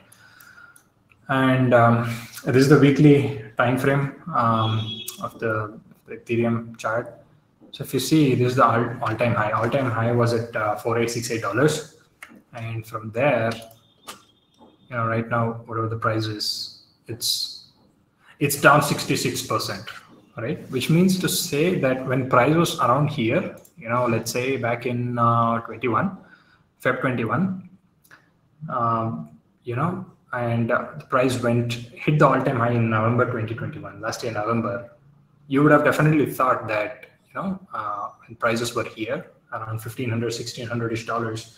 And this is the weekly time frame of the Ethereum chart. So if you see, this is the all-time high. All-time high was at $4,868, and from there, right now, whatever the price is, it's down 66%, right? Which means to say that when price was around here, let's say back in Feb 21, and the price hit the all-time high in November 2021, last year November, you would have definitely thought that when prices were here around $1,500, $1,600-ish dollars,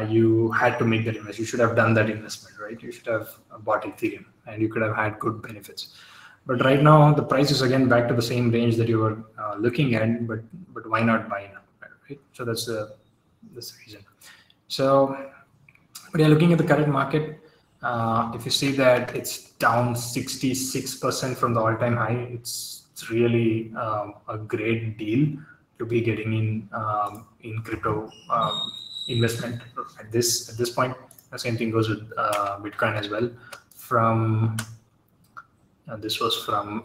you had to make that investment. You should have done that investment, right? You should have bought Ethereum, and you could have had good benefits. But right now, the price is again back to the same range that you were looking at. But why not buy now, right? So that's the reason. So, but yeah, looking at the current market, if you see that it's down 66% from the all-time high, it's really a great deal to be getting in crypto investment at this point. The same thing goes with Bitcoin as well. This was from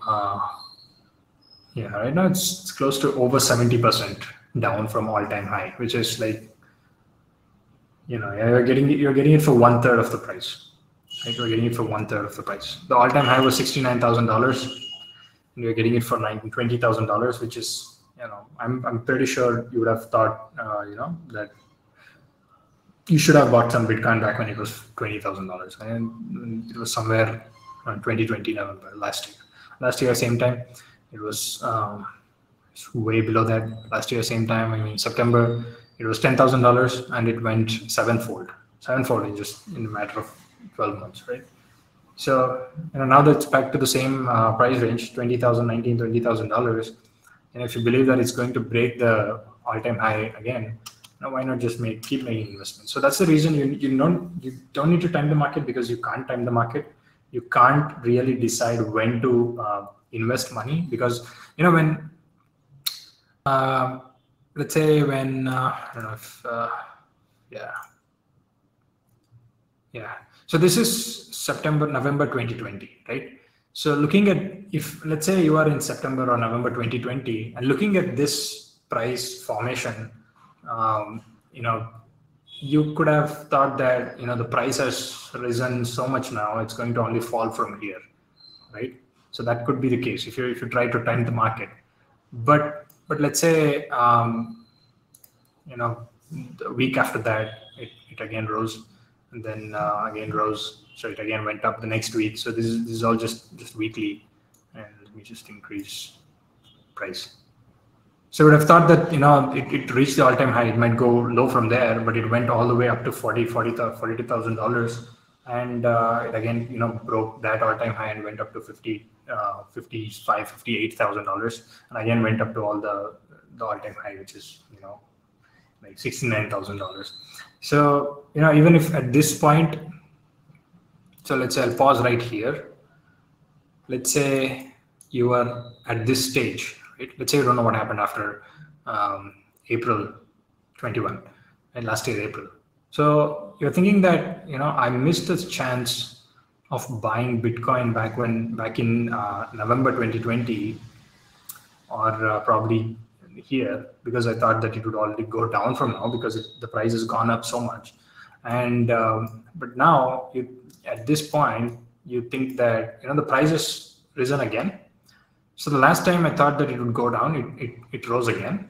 right now it's close to over 70% down from all-time high, which is like you're getting it for 1/3 of the price. Right? You're getting it for 1/3 of the price. The all-time high was $69,000. And you're getting it for $20,000, which is, I'm pretty sure you would have thought, that you should have bought some Bitcoin back when it was $20,000, and it was somewhere around 2020 November last year. Last year, same time, it was way below that. Last year, same time, September, it was $10,000, and it went sevenfold in a matter of 12 months, right? So now that's back to the same price range, $20,000, $20,000. And if you believe that it's going to break the all-time high again, why not just keep making investments? So that's the reason you don't need to time the market, because you can't time the market. you can't really decide when to invest money, because when let's say when I don't know if yeah. So this is November 2020, right? So looking at, if let's say you are in September or November 2020 and looking at this price formation, you could have thought that, the price has risen so much now, it's going to only fall from here, right? So that could be the case if you try to time the market. But let's say, the week after that, it again rose, and then again rose. So it again went up the next week. So this is all just weekly, and let me just increase price. So I would have thought that it reached the all-time high. It might go low from there, but it went all the way up to $42,000, and it again broke that all-time high and went up to $58,000, and again went up to all the all-time high, which is like $69,000. So even if at this point, so let's say I'll pause right here. Let's say you are at this stage, right? Let's say you don't know what happened after April 21 and last year April. So you're thinking that I missed this chance of buying Bitcoin back in November 2020, or probably here, because I thought that it would already go down from now because the price has gone up so much. And but now at this point you think that the price has risen again. So the last time I thought that it would go down, it rose again.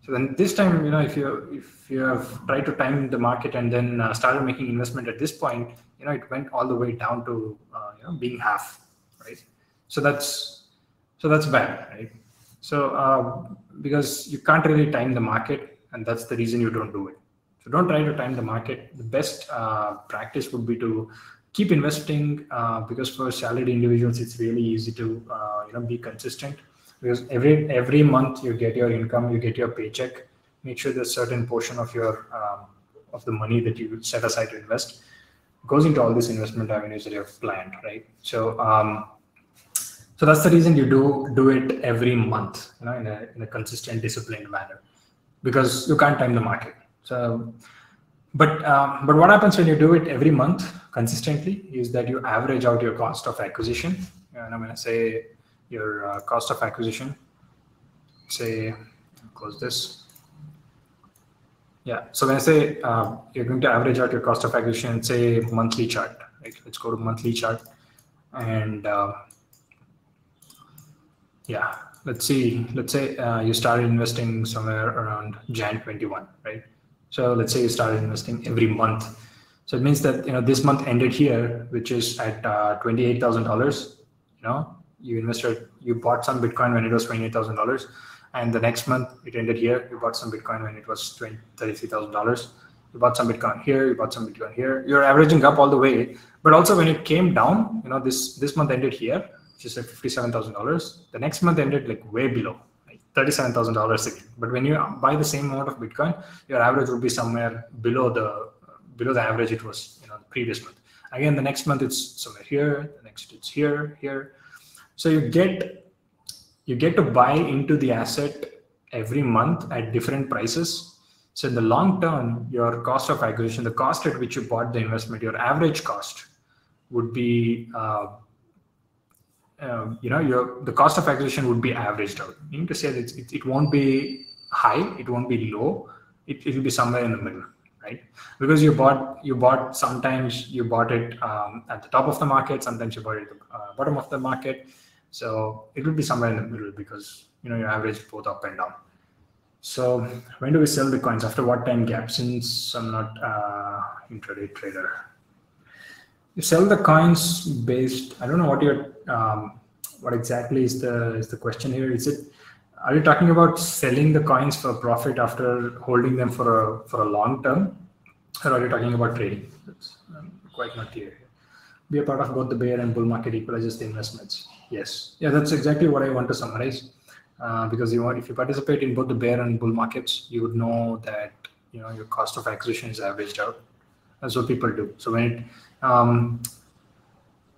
So then this time, if you have tried to time the market and then started making investment at this point, it went all the way down to being half, right? So that's bad, right? So because you can't really time the market, and that's the reason you don't do it. So don't try to time the market. The best practice would be to keep investing, because for salaried individuals, it's really easy to be consistent, because every month you get your income, you get your paycheck. Make sure that a certain portion of your of the money that you set aside to invest goes into all these investment avenues that you have planned, right? So so that's the reason you do it every month, in a consistent, disciplined manner, because you can't time the market. So, but what happens when you do it every month consistently is that you average out your cost of acquisition. And I'm going to say your cost of acquisition. Say, close this. Yeah. So when I say you're going to average out your cost of acquisition, say monthly chart. Right? Let's go to monthly chart, and yeah, let's say you started investing somewhere around Jan 21, right? So let's say you started investing every month. So it means that this month ended here, which is at $28,000. You bought some Bitcoin when it was $28,000, and the next month it ended here. You bought some Bitcoin when it was $33,000. You bought some Bitcoin here. You bought some Bitcoin here. You're averaging up all the way. But also when it came down, this month ended here, which is at $57,000. The next month ended like way below, like $37,000 again. But when you buy the same amount of Bitcoin, your average would be somewhere below the average it was the previous month. Again, the next month it's somewhere here. The next it's here. So you get to buy into the asset every month at different prices. So in the long term, your cost of acquisition, the cost at which you bought the investment, your average cost would be the cost of acquisition would be averaged out. You need to say that it won't be high, it won't be low, it will be somewhere in the middle, right? Because sometimes you bought it at the top of the market, sometimes you bought it at the bottom of the market. So it will be somewhere in the middle, because you average both up and down. So when do we sell the coins? After what time gap? Since I'm not intraday trader. You sell the coins based. I don't know what exactly is the question here. Are you talking about selling the coins for profit after holding them for a long term, or are you talking about trading? That's quite not clear. Be a part of both the bear and bull market equalizes the investments. Yes, yeah, that's exactly what I want to summarize. Because if you participate in both the bear and bull markets, you would know that your cost of acquisition is averaged out. That's what people do. So when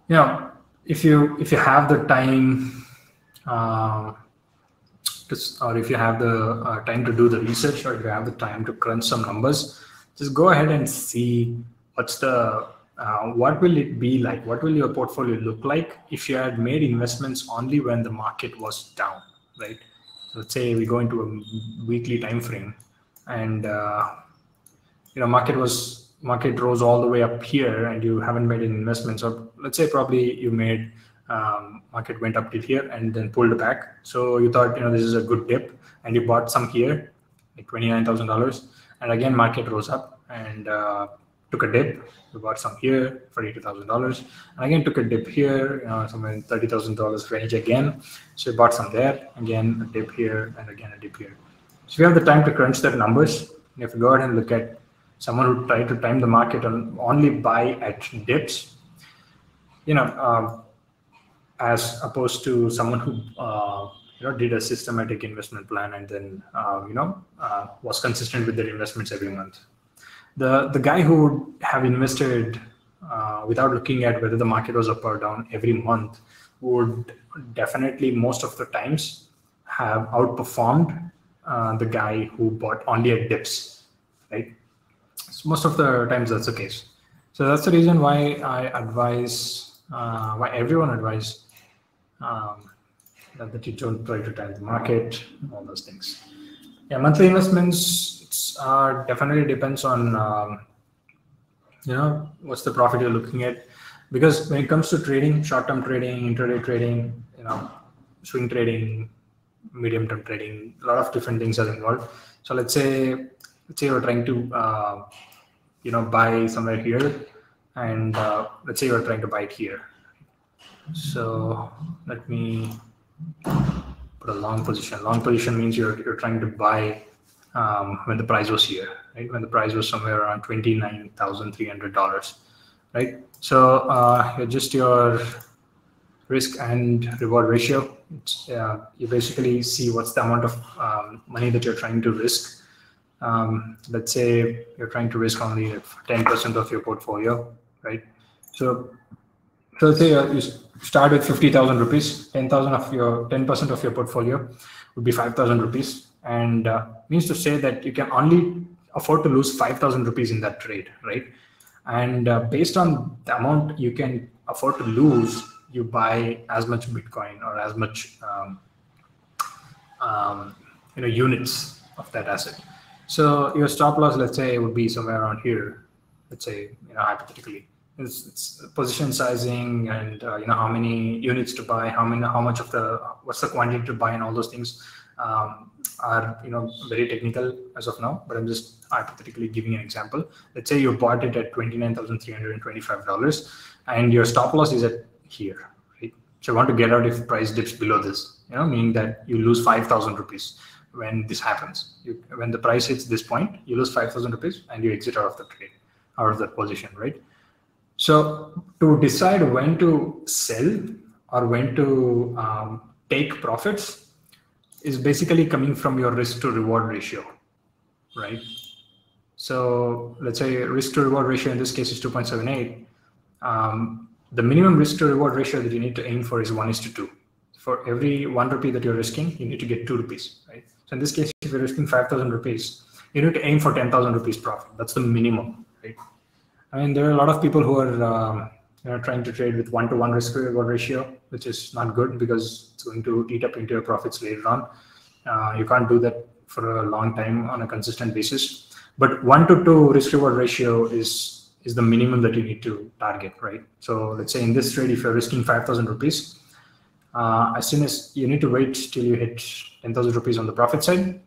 you know, if you have the time, or if you have the time to do the research, or if you have the time to crunch some numbers, just go ahead and see what's the what will it be like, what will your portfolio look like if you had made investments only when the market was down, right? So let's say we go into a weekly time frame, and market rose all the way up here, and you haven't made any investments, or let's say probably you made market went up till here and then pulled back. So you thought, this is a good dip, and you bought some here, like $29,000, and again market rose up and took a dip. You bought some here for $82,000, and again took a dip here, somewhere in $30,000 range again. So you bought some there, again a dip here, and again a dip here. So if you have the time to crunch that numbers, if you go ahead and look at someone who tried to time the market and only buy at dips, as opposed to someone who did a systematic investment plan and then was consistent with their investments every month. The guy who would have invested without looking at whether the market was up or down every month would definitely most of the times have outperformed the guy who bought only at dips, right? So most of the times that's the case. So that's the reason why I advise, why everyone advises that you don't try to time the market, all those things. Yeah, monthly investments definitely depends on what's the profit you're looking at, because when it comes to trading, short-term trading, intraday trading, swing trading, medium-term trading, a lot of different things are involved. So let's say you're trying to buy somewhere here, and let's say you're trying to buy it here. So let me put a long position. Long position means you're trying to buy when the price was here, right? When the price was somewhere around $29,300, right? So just your risk and reward ratio. You basically see what's the amount of money that you're trying to risk. Let's say you're trying to risk only 10% of your portfolio, right? So let's say you start with 50,000 rupees, 10% of your portfolio would be 5,000 rupees, and means to say that you can only afford to lose 5,000 rupees in that trade, right? And based on the amount you can afford to lose, you buy as much Bitcoin or as much units of that asset. So your stop loss, let's say, would be somewhere around here. Let's say, hypothetically, it's position sizing and how many units to buy, what's the quantity to buy, and all those things are very technical as of now. But I'm just hypothetically giving an example. Let's say you bought it at $29,325, and your stop loss is at here, right? So you want to get out if price dips below this, meaning that you lose 5,000 rupees. When this happens, when the price hits this point, you lose 5,000 rupees and you exit out of the trade, out of that position, right? So to decide when to sell or when to take profits is basically coming from your risk to reward ratio, right? So let's say risk to reward ratio in this case is 2.78. The minimum risk to reward ratio that you need to aim for is 1:2. For every 1 rupee that you're risking, you need to get 2 rupees, right? So in this case, if you're risking 5,000 rupees, you need to aim for 10,000 rupees profit. That's the minimum, right? I mean, there are a lot of people who are trying to trade with 1-to-1 risk to reward ratio, which is not good because it's going to eat up into your profits later on. You can't do that for a long time on a consistent basis. But 1-to-2 risk reward ratio is the minimum that you need to target, right? So let's say in this trade, if you're risking 5,000 rupees, as soon as you need to wait till you hit 10,000 rupees on the profit side,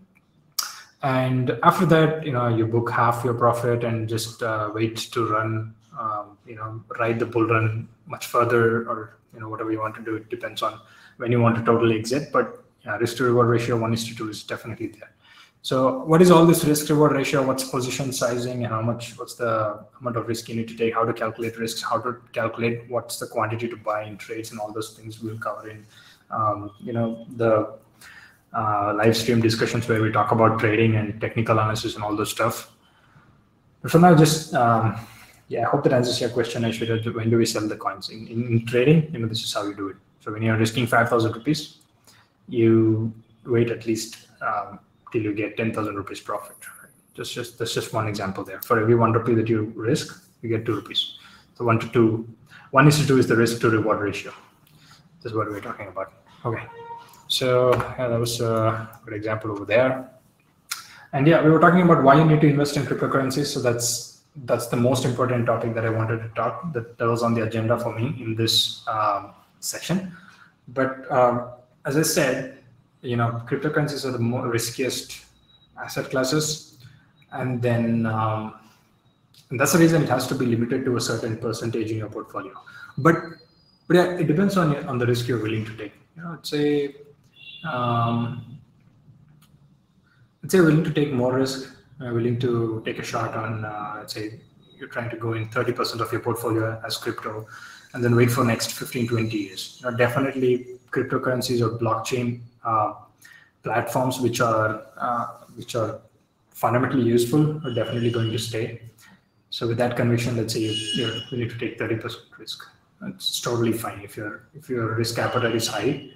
and after that, you book half your profit and just wait to run, ride the bull run much further, or whatever you want to do. It depends on when you want to totally exit, but risk to reward ratio 1:2 is definitely there. So what is all this risk reward ratio? What's position sizing, and what's the amount of risk you need to take? How to calculate risks? How to calculate what's the quantity to buy in trades, and all those things we'll cover in the live stream discussions where we talk about trading and technical analysis and all those stuff. So now just yeah, I hope that answers your question. I should. When do we sell the coins in trading? This is how you do it. So when you're risking 5,000 rupees, you wait at least till you get 10,000 rupees profit. Right? That's just one example there. For every 1 rupee that you risk, you get 2 rupees. So 1:2 is the risk to reward ratio. This is what we're talking about. Okay. So yeah, that was a good example over there. And yeah, we were talking about why you need to invest in cryptocurrencies. So that's the most important topic that I wanted to talk. That was on the agenda for me in this section. But as I said, cryptocurrencies are the more riskiest asset classes, and then and that's the reason it has to be limited to a certain percentage in your portfolio. But yeah, it depends on the risk you're willing to take. Let's say willing to take more risk, willing to take a shot on, let's say you're trying to go in 30% of your portfolio as crypto, and then wait for next 15, 20 years. Definitely cryptocurrencies or blockchain platforms which are fundamentally useful are definitely going to stay. So with that conviction, let's say you're willing to take 30% risk. It's totally fine. If your risk appetite is high,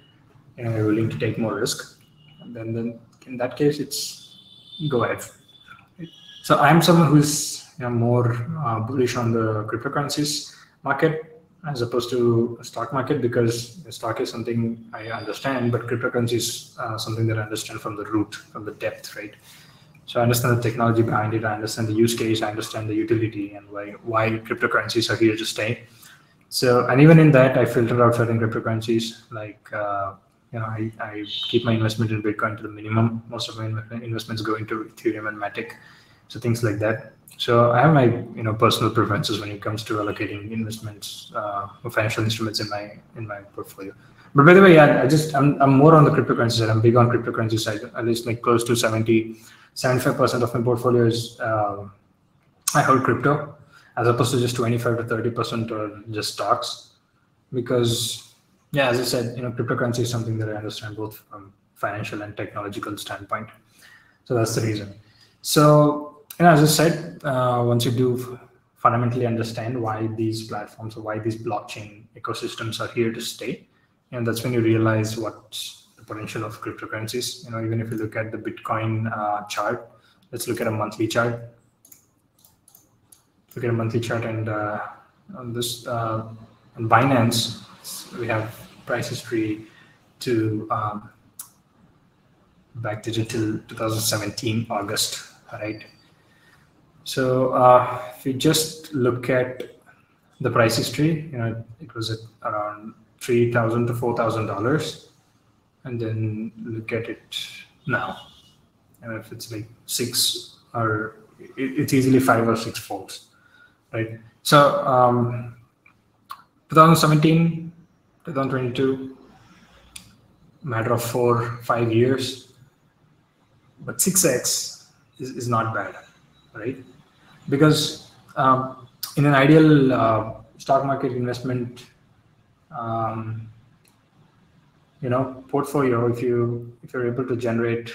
you're willing to take more risk, and then in that case, it's go ahead. So I'm someone who's more bullish on the cryptocurrencies market as opposed to stock market, because the stock is something I understand, but cryptocurrency is something that I understand from the root, from the depth, right? So I understand the technology behind it. I understand the use case. I understand the utility and why cryptocurrencies are here to stay. So, and even in that, I filter out certain cryptocurrencies. Like, I keep my investment in Bitcoin to the minimum. Most of my investments go into Ethereum and Matic, so things like that. So I have my personal preferences when it comes to allocating investments or financial instruments in my portfolio. But by the way, yeah, I'm more on the cryptocurrency side. I'm big on cryptocurrency side. At least like close to 75% of my portfolio is I hold crypto, as opposed to just 25 to 30% or just stocks. Because yeah, as I said, cryptocurrency is something that I understand both from financial and technological standpoint. So that's the reason. So as I said, once you do fundamentally understand why these platforms or why these blockchain ecosystems are here to stay, and that's when you realize what's the potential of cryptocurrencies. Even if you look at the Bitcoin chart, let's look at a monthly chart. Look at a monthly chart, and on this on Binance, we have price history to backdated till 2017 August, right? So if you just look at the price history, it was at around $3,000 to $4,000, and then look at it now. And if it's like six, or it's easily 5 or 6 folds, right? So 2017, 2022, matter of 4-5 years, but 6x is not bad, right? Because in an ideal stock market investment portfolio, if you're able to generate,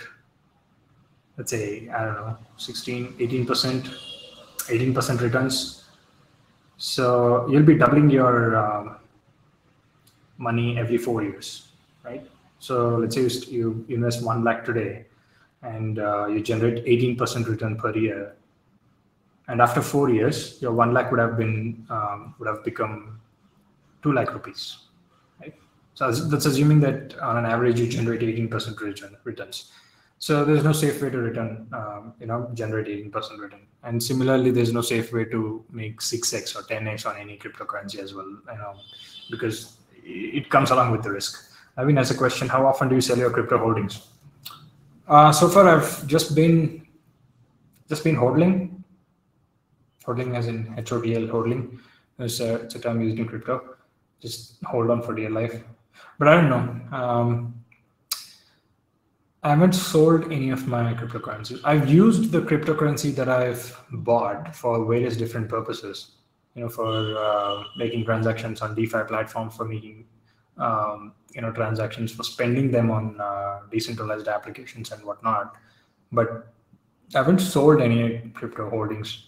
let's say, I don't know, 18% returns, so you'll be doubling your money every 4 years, right? So let's say you invest 1 lakh today, and you generate 18% return per year, and after 4 years, your 1 lakh would have become 2 lakh rupees, right? So that's assuming that on an average you generate 18% returns. So there's no safe way to generate 18% return. And similarly, there's no safe way to make 6x or 10x on any cryptocurrency as well, because it comes along with the risk. I mean, as a question, how often do you sell your crypto holdings? So far, I've just been hodling as in HODL, hodling. It's a term used in crypto. Just hold on for dear life. But I don't know. I haven't sold any of my cryptocurrencies. I've used the cryptocurrency that I've bought for various different purposes. For making transactions on DeFi platforms, for making transactions, for spending them on decentralized applications and whatnot. But I haven't sold any crypto holdings.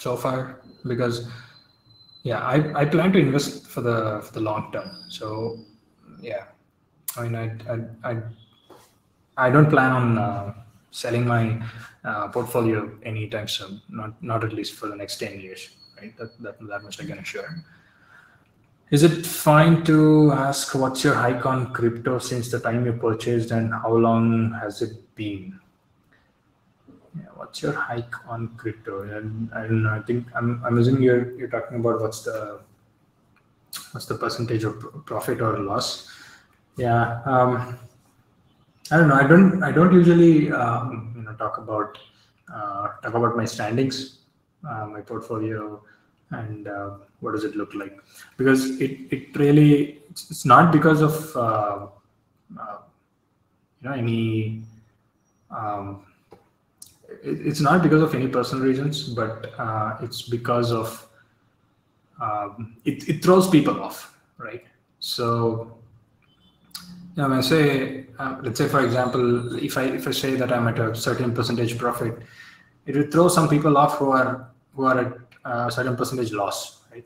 so far, because yeah, I plan to invest for the long term. So yeah, I mean I don't plan on selling my portfolio anytime soon. Not at least for the next 10 years. Right. That much I can assure. Is it fine to ask what's your hike on crypto since the time you purchased, and how long has it been? Yeah, what's your hike on crypto? And I don't know. I think I'm assuming you're talking about what's the percentage of profit or loss. Yeah. I don't know. I don't usually talk about my standings, my portfolio, and what does it look like, because it really it's not because of any um, it's not because of any personal reasons, but it's because of it throws people off, right? So when I say, let's say for example, if I say that I'm at a certain percentage profit, it will throw some people off who are at a certain percentage loss, right?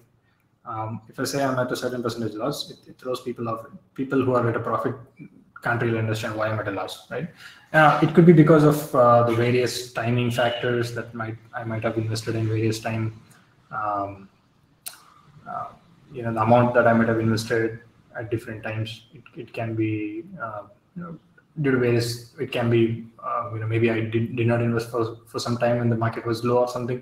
If I say I'm at a certain percentage loss, it throws people off. People who are at a profit can't really understand why I'm at a loss, right? It could be because of the various timing factors that I might have invested in various time. Um, the amount that I might have invested at different times. It can be due to various. It can be maybe I did not invest for some time when the market was low or something.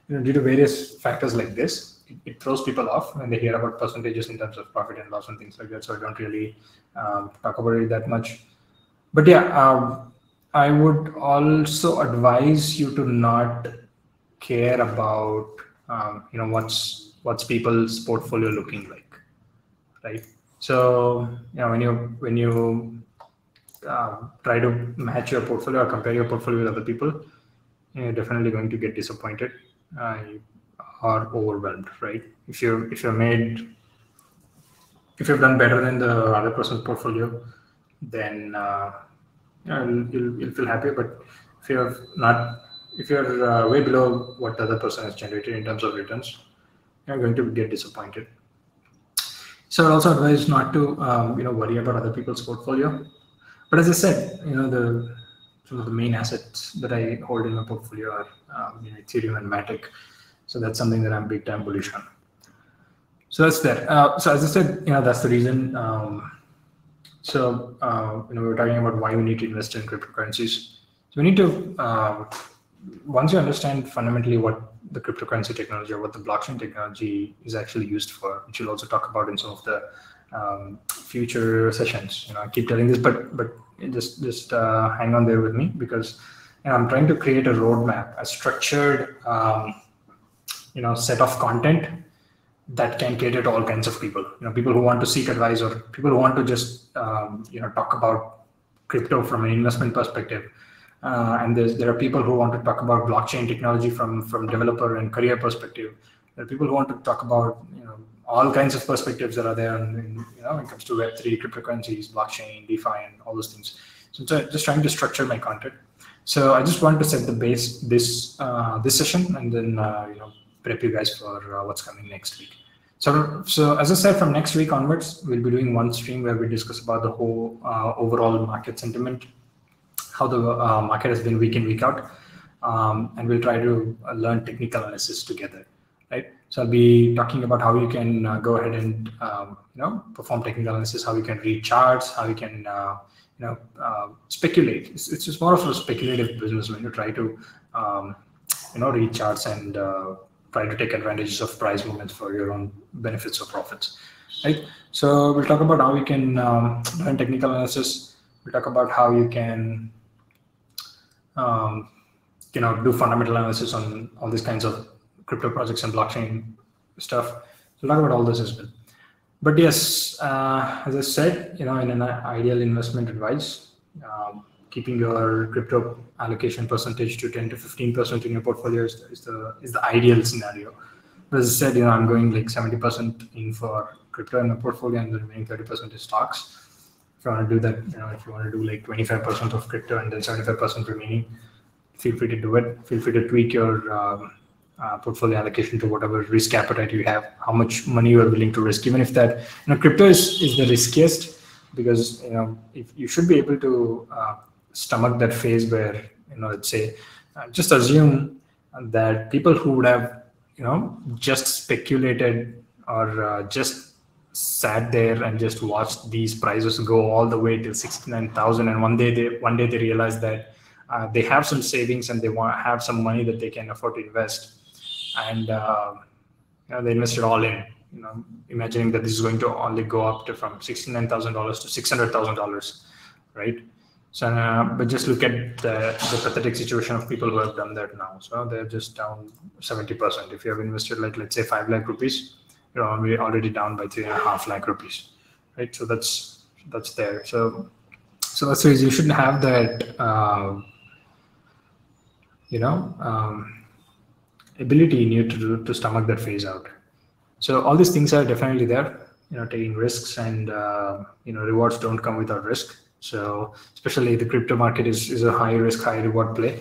Due to various factors like this, it throws people off when they hear about percentages in terms of profit and loss and things like that. So I don't really talk about it that much. But yeah, I would also advise you to not care about what's people's portfolio looking like, right? So when you try to match your portfolio or compare your portfolio with other people, you're definitely going to get disappointed or overwhelmed, right? If you've done better than the other person's portfolio, then you'll feel happier. But if you're not, if you're way below what the other person has generated in terms of returns, you're going to get disappointed. So I also advise not to worry about other people's portfolio. But as I said, some of the main assets that I hold in my portfolio are Ethereum and Matic. So that's something that I'm big time bullish on. So that's there. So as I said, that's the reason. We're talking about why we need to invest in cryptocurrencies. So we need to, once you understand fundamentally what the cryptocurrency technology or what the blockchain technology is actually used for, which we'll also talk about in some of the future sessions. I keep telling this, but just hang on there with me, because I'm trying to create a roadmap, a structured set of content that can cater to all kinds of people. People who want to seek advice, or people who want to just talk about crypto from an investment perspective. And there are people who want to talk about blockchain technology from developer and career perspective. There are people who want to talk about all kinds of perspectives that are there when it comes to Web3, cryptocurrencies, blockchain, DeFi, and all those things. So just trying to structure my content. So I just wanted to set the base this session, and then prep you guys for what's coming next week. So as I said, from next week onwards, we'll be doing one stream where we discuss about the whole overall market sentiment, how the market has been week in, week out, and we'll try to learn technical analysis together, right? So I'll be talking about how you can go ahead and perform technical analysis, how you can read charts, how you can speculate. It's just more of a speculative business when you try to read charts and try to take advantages of price movements for your own benefits or profits, right? So we'll talk about how you can learn technical analysis. We'll talk about how you can do fundamental analysis on all these kinds of crypto projects and blockchain stuff. So we'll talk about all this as well. But yes, as I said, in an ideal investment advice, keeping your crypto allocation percentage to 10 to 15% in your portfolio is the ideal scenario. But as I said, I'm going like 70% in for crypto in my portfolio, and the remaining 30% is stocks. If you want to do that, if you want to do like 25% of crypto and then 75% remaining, feel free to do it. Feel free to tweak your portfolio allocation to whatever risk appetite you have, how much money you are willing to risk, even if that, crypto is the riskiest, because if you should be able to stomach that phase where, let's say, just assume that people who would have just speculated or just sat there and just watched these prices go all the way till 69,000, and one day they realize that they have some savings and they want to have some money that they can afford to invest, and they invested all in, imagining that this is going to only go up to from $69,000 to $600,000, right? So, but just look at the pathetic situation of people who have done that now. So they're just down 70%. If you have invested, like, let's say 5 lakh rupees, you're already down by 3.5 lakh rupees, right? So that's there. So that's the reason you shouldn't have that, ability in you to stomach that phase out. So all these things are definitely there, taking risks, and rewards don't come without risk. So especially the crypto market is a high risk, high reward play.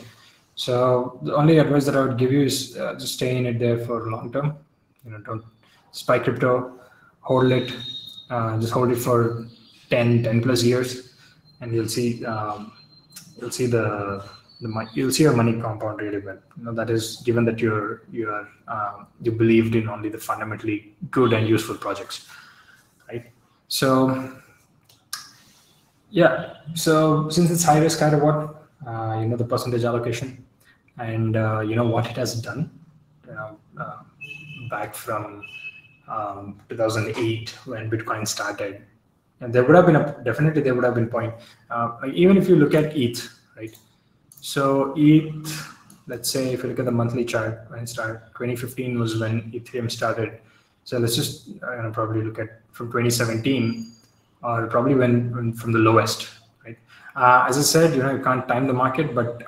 So the only advice that I would give you is just stay in it there for long term. Don't spy crypto, hold it, just hold it for 10 plus years, and you'll see your money compound really well. That is given that you believed in only the fundamentally good and useful projects, right? So yeah, so since it's high risk, high reward, the percentage allocation, and what it has done, back from 2008 when Bitcoin started, and there would have been point. Like, even if you look at ETH, right? So ETH, let's say if you look at the monthly chart, when it started, 2015 was when Ethereum started. So let's just probably look at from 2017, or probably when from the lowest, right? As I said, you can't time the market, but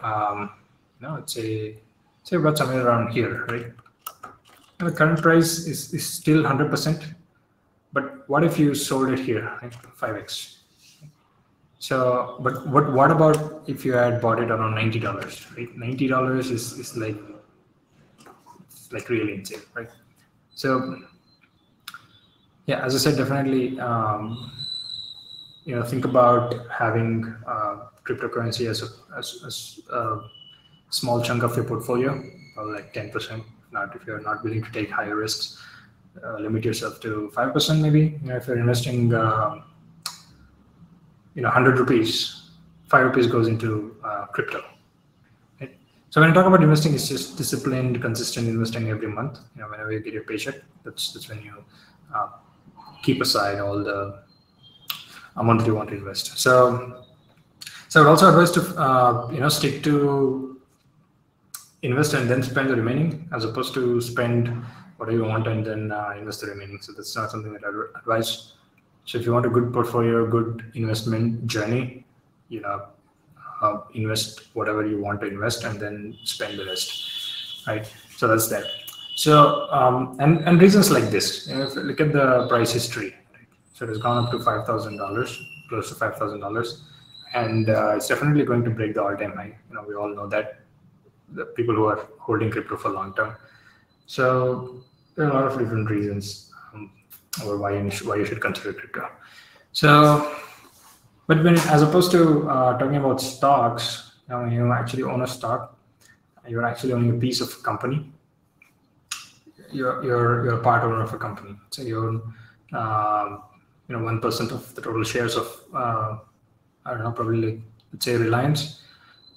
let's say about somewhere around here, right? And the current price is still 100%, but what if you sold it here, right? 5x? So, but what about if you had bought it around $90, right? $90 is like really insane, right? So yeah, as I said, definitely, think about having cryptocurrency as a small chunk of your portfolio, or like 10%. Not if you're not willing to take higher risks, limit yourself to 5% maybe. If you're investing 100 rupees, 5 rupees goes into crypto, right? So when I talk about investing, it's just disciplined, consistent investing every month. Whenever you get your paycheck, that's when you keep aside all the amount that you want to invest. So I would also advise to stick to invest and then spend the remaining, as opposed to spend whatever you want and then invest the remaining. So that's not something that I would advise. So if you want a good portfolio, good investment journey, invest whatever you want to invest and then spend the rest, right? So that's that. So and reasons like this, if you look at the price history, right? So it has gone up to $5,000, close to $5,000, and it's definitely going to break the all-time high. We all know that, the people who are holding crypto for long term. So there are a lot of different reasons or why you should consider crypto. So, but when, as opposed to talking about stocks, when you actually own a stock, you're actually owning a piece of a company. You're a part owner of a company. So you own 1% of the total shares of I don't know, probably, like, let's say Reliance.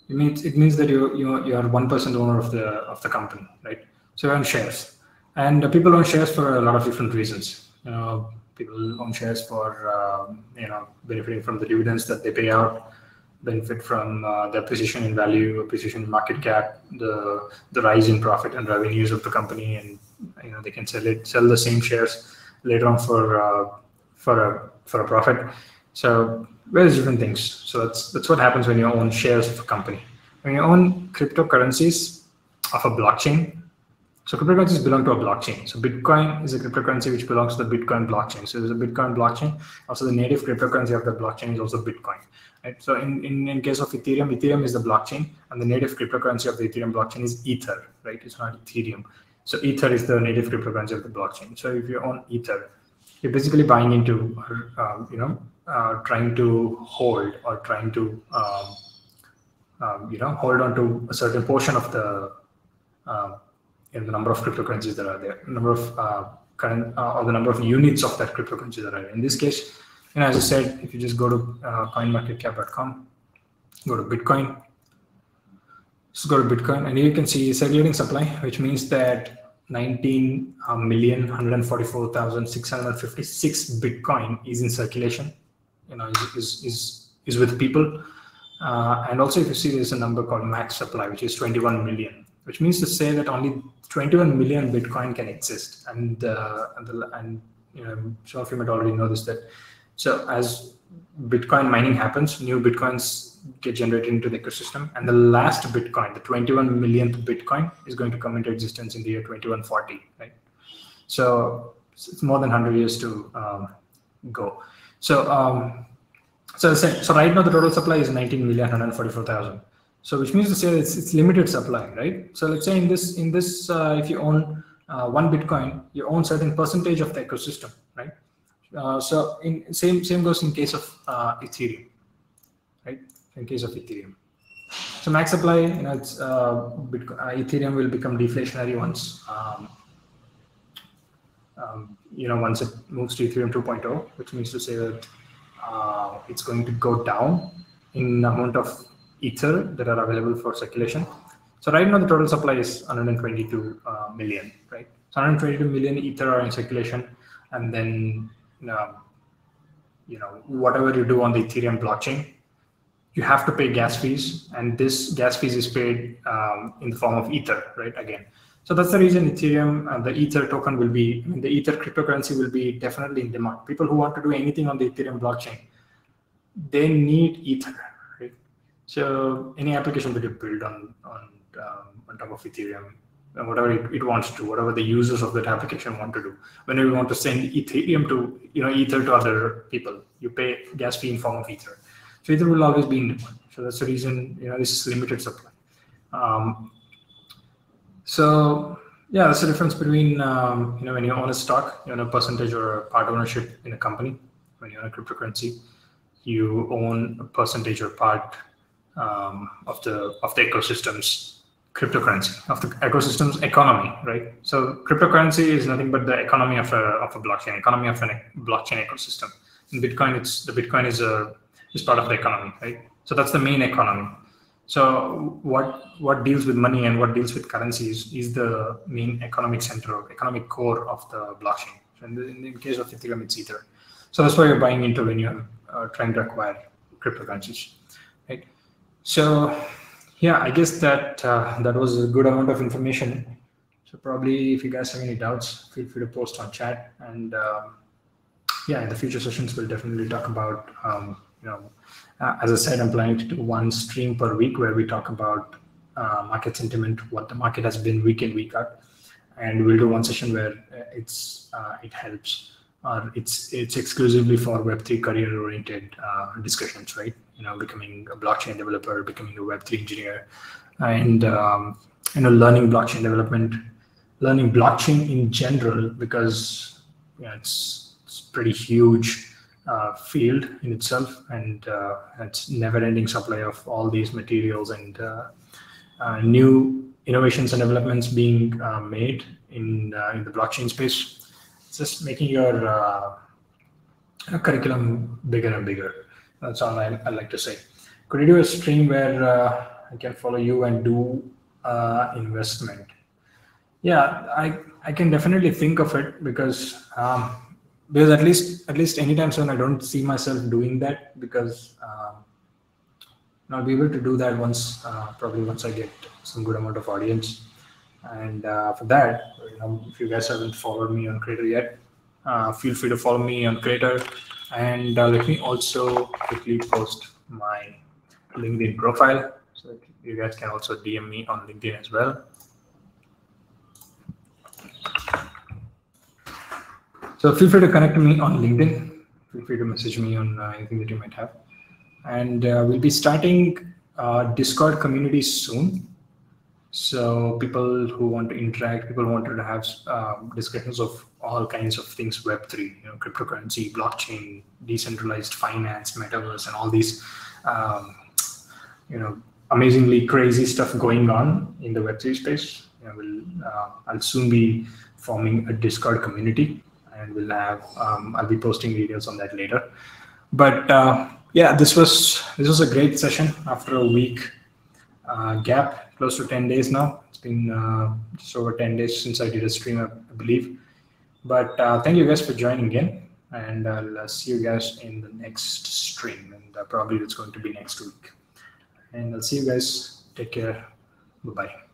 It means that you are 1% owner of the company, right? So you own shares, and people own shares for a lot of different reasons. People own shares for benefiting from the dividends that they pay out, benefit from the appreciation in value, appreciation in market cap, the rise in profit and revenues of the company, and they can sell the same shares later on for a profit. So various different things. So that's what happens when you own shares of a company. When you own cryptocurrencies of a blockchain, So cryptocurrencies belong to a blockchain. So Bitcoin is a cryptocurrency which belongs to the Bitcoin blockchain. So there's a Bitcoin blockchain. Also, the native cryptocurrency of the blockchain is also Bitcoin. Right? So in case of Ethereum, Ethereum is the blockchain, and the native cryptocurrency of the Ethereum blockchain is Ether. Right? It's not Ethereum. So Ether is the native cryptocurrency of the blockchain. So if you own Ether, you're basically buying into, trying to hold or trying to, hold on to a certain portion of the the number of cryptocurrencies that are there, number of current or the number of units of that cryptocurrency that are there. In this case, as I said, if you just go to coinmarketcap.com, go to Bitcoin, just go to Bitcoin, and you can see circulating supply, which means that 19,144,656 Bitcoin is in circulation. Is with people, and also if you see, there's a number called max supply, which is 21 million. Which means to say that only 21 million Bitcoin can exist, and some of you might already know this, that so as Bitcoin mining happens, new Bitcoins get generated into the ecosystem, and the last Bitcoin, the 21 millionth Bitcoin, is going to come into existence in the year 2140, right? So it's more than 100 years to go. So right now the total supply is 19,144,000. So which means to say that it's limited supply, right? So let's say in this, if you own one Bitcoin, you own certain percentage of the ecosystem, right? So in same goes in case of Ethereum, right? In case of Ethereum, so max supply, it's Ethereum will become deflationary once, once it moves to Ethereum 2.0, which means to say that it's going to go down in amount of Ether that are available for circulation. So right now the total supply is 122 million, right? So 122 million Ether are in circulation, and then whatever you do on the Ethereum blockchain, you have to pay gas fees, and this gas fees is paid in the form of Ether, right? Again, so that's the reason Ethereum, the Ether token will be, the Ether cryptocurrency will be definitely in demand. People who want to do anything on the Ethereum blockchain, they need Ether. So any application that you build on top of Ethereum, whatever it wants to, whatever the users of that application want to do, whenever you want to send Ethereum to Ether to other people, you pay gas fee in form of Ether. So Ether will always be in demand. So that's the reason this is limited supply. So yeah, that's the difference between when you own a stock, you own a percentage or a part ownership in a company. When you own a cryptocurrency, you own a percentage or part of the ecosystem's cryptocurrency, of the ecosystem's economy, right? So cryptocurrency is nothing but the economy of a blockchain, economy of a blockchain ecosystem. In Bitcoin, the Bitcoin is part of the economy, right? So that's the main economy. So what deals with money and what deals with currencies is the main economic center or economic core of the blockchain. So in the case of Ethereum, it's Ether. So that's why you're buying into when you're trying to acquire cryptocurrencies, right? So yeah, I guess that was a good amount of information. So probably if you guys have any doubts, feel free to post on chat. And yeah, in the future sessions, we'll definitely talk about, as I said, I'm planning to do one stream per week where we talk about market sentiment, what the market has been week in, week out. And we'll do one session where it helps. It's exclusively for Web3 career-oriented discussions, right? Becoming a blockchain developer, becoming a Web3 engineer, and learning blockchain development, learning blockchain in general, because it's pretty huge field in itself, and it's never-ending supply of all these materials and new innovations and developments being made in the blockchain space. It's just making your curriculum bigger and bigger. That's all I like to say. Could you do a stream where I can follow you and do investment? Yeah, I can definitely think of it, because at least anytime soon I don't see myself doing that, because I'll be able to do that probably once I get some good amount of audience. And for that, if you guys haven't followed me on Creator yet, feel free to follow me on Creator. And let me also quickly post my LinkedIn profile, so that you guys can also DM me on LinkedIn as well. So feel free to connect to me on LinkedIn. Feel free to message me on anything that you might have. And we'll be starting Discord community soon. So people who want to interact, people who wanted to have discussions of all kinds of things, Web3, cryptocurrency, blockchain, decentralized finance, metaverse, and all these, amazingly crazy stuff going on in the Web3 space. I'll soon be forming a Discord community, and I'll be posting videos on that later. But yeah, this was a great session after a week gap, close to 10 days now. It's been just over 10 days since I did a stream, I believe. But thank you guys for joining in, and I'll see you guys in the next stream, and probably it's going to be next week. And I'll see you guys. Take care. Bye-bye.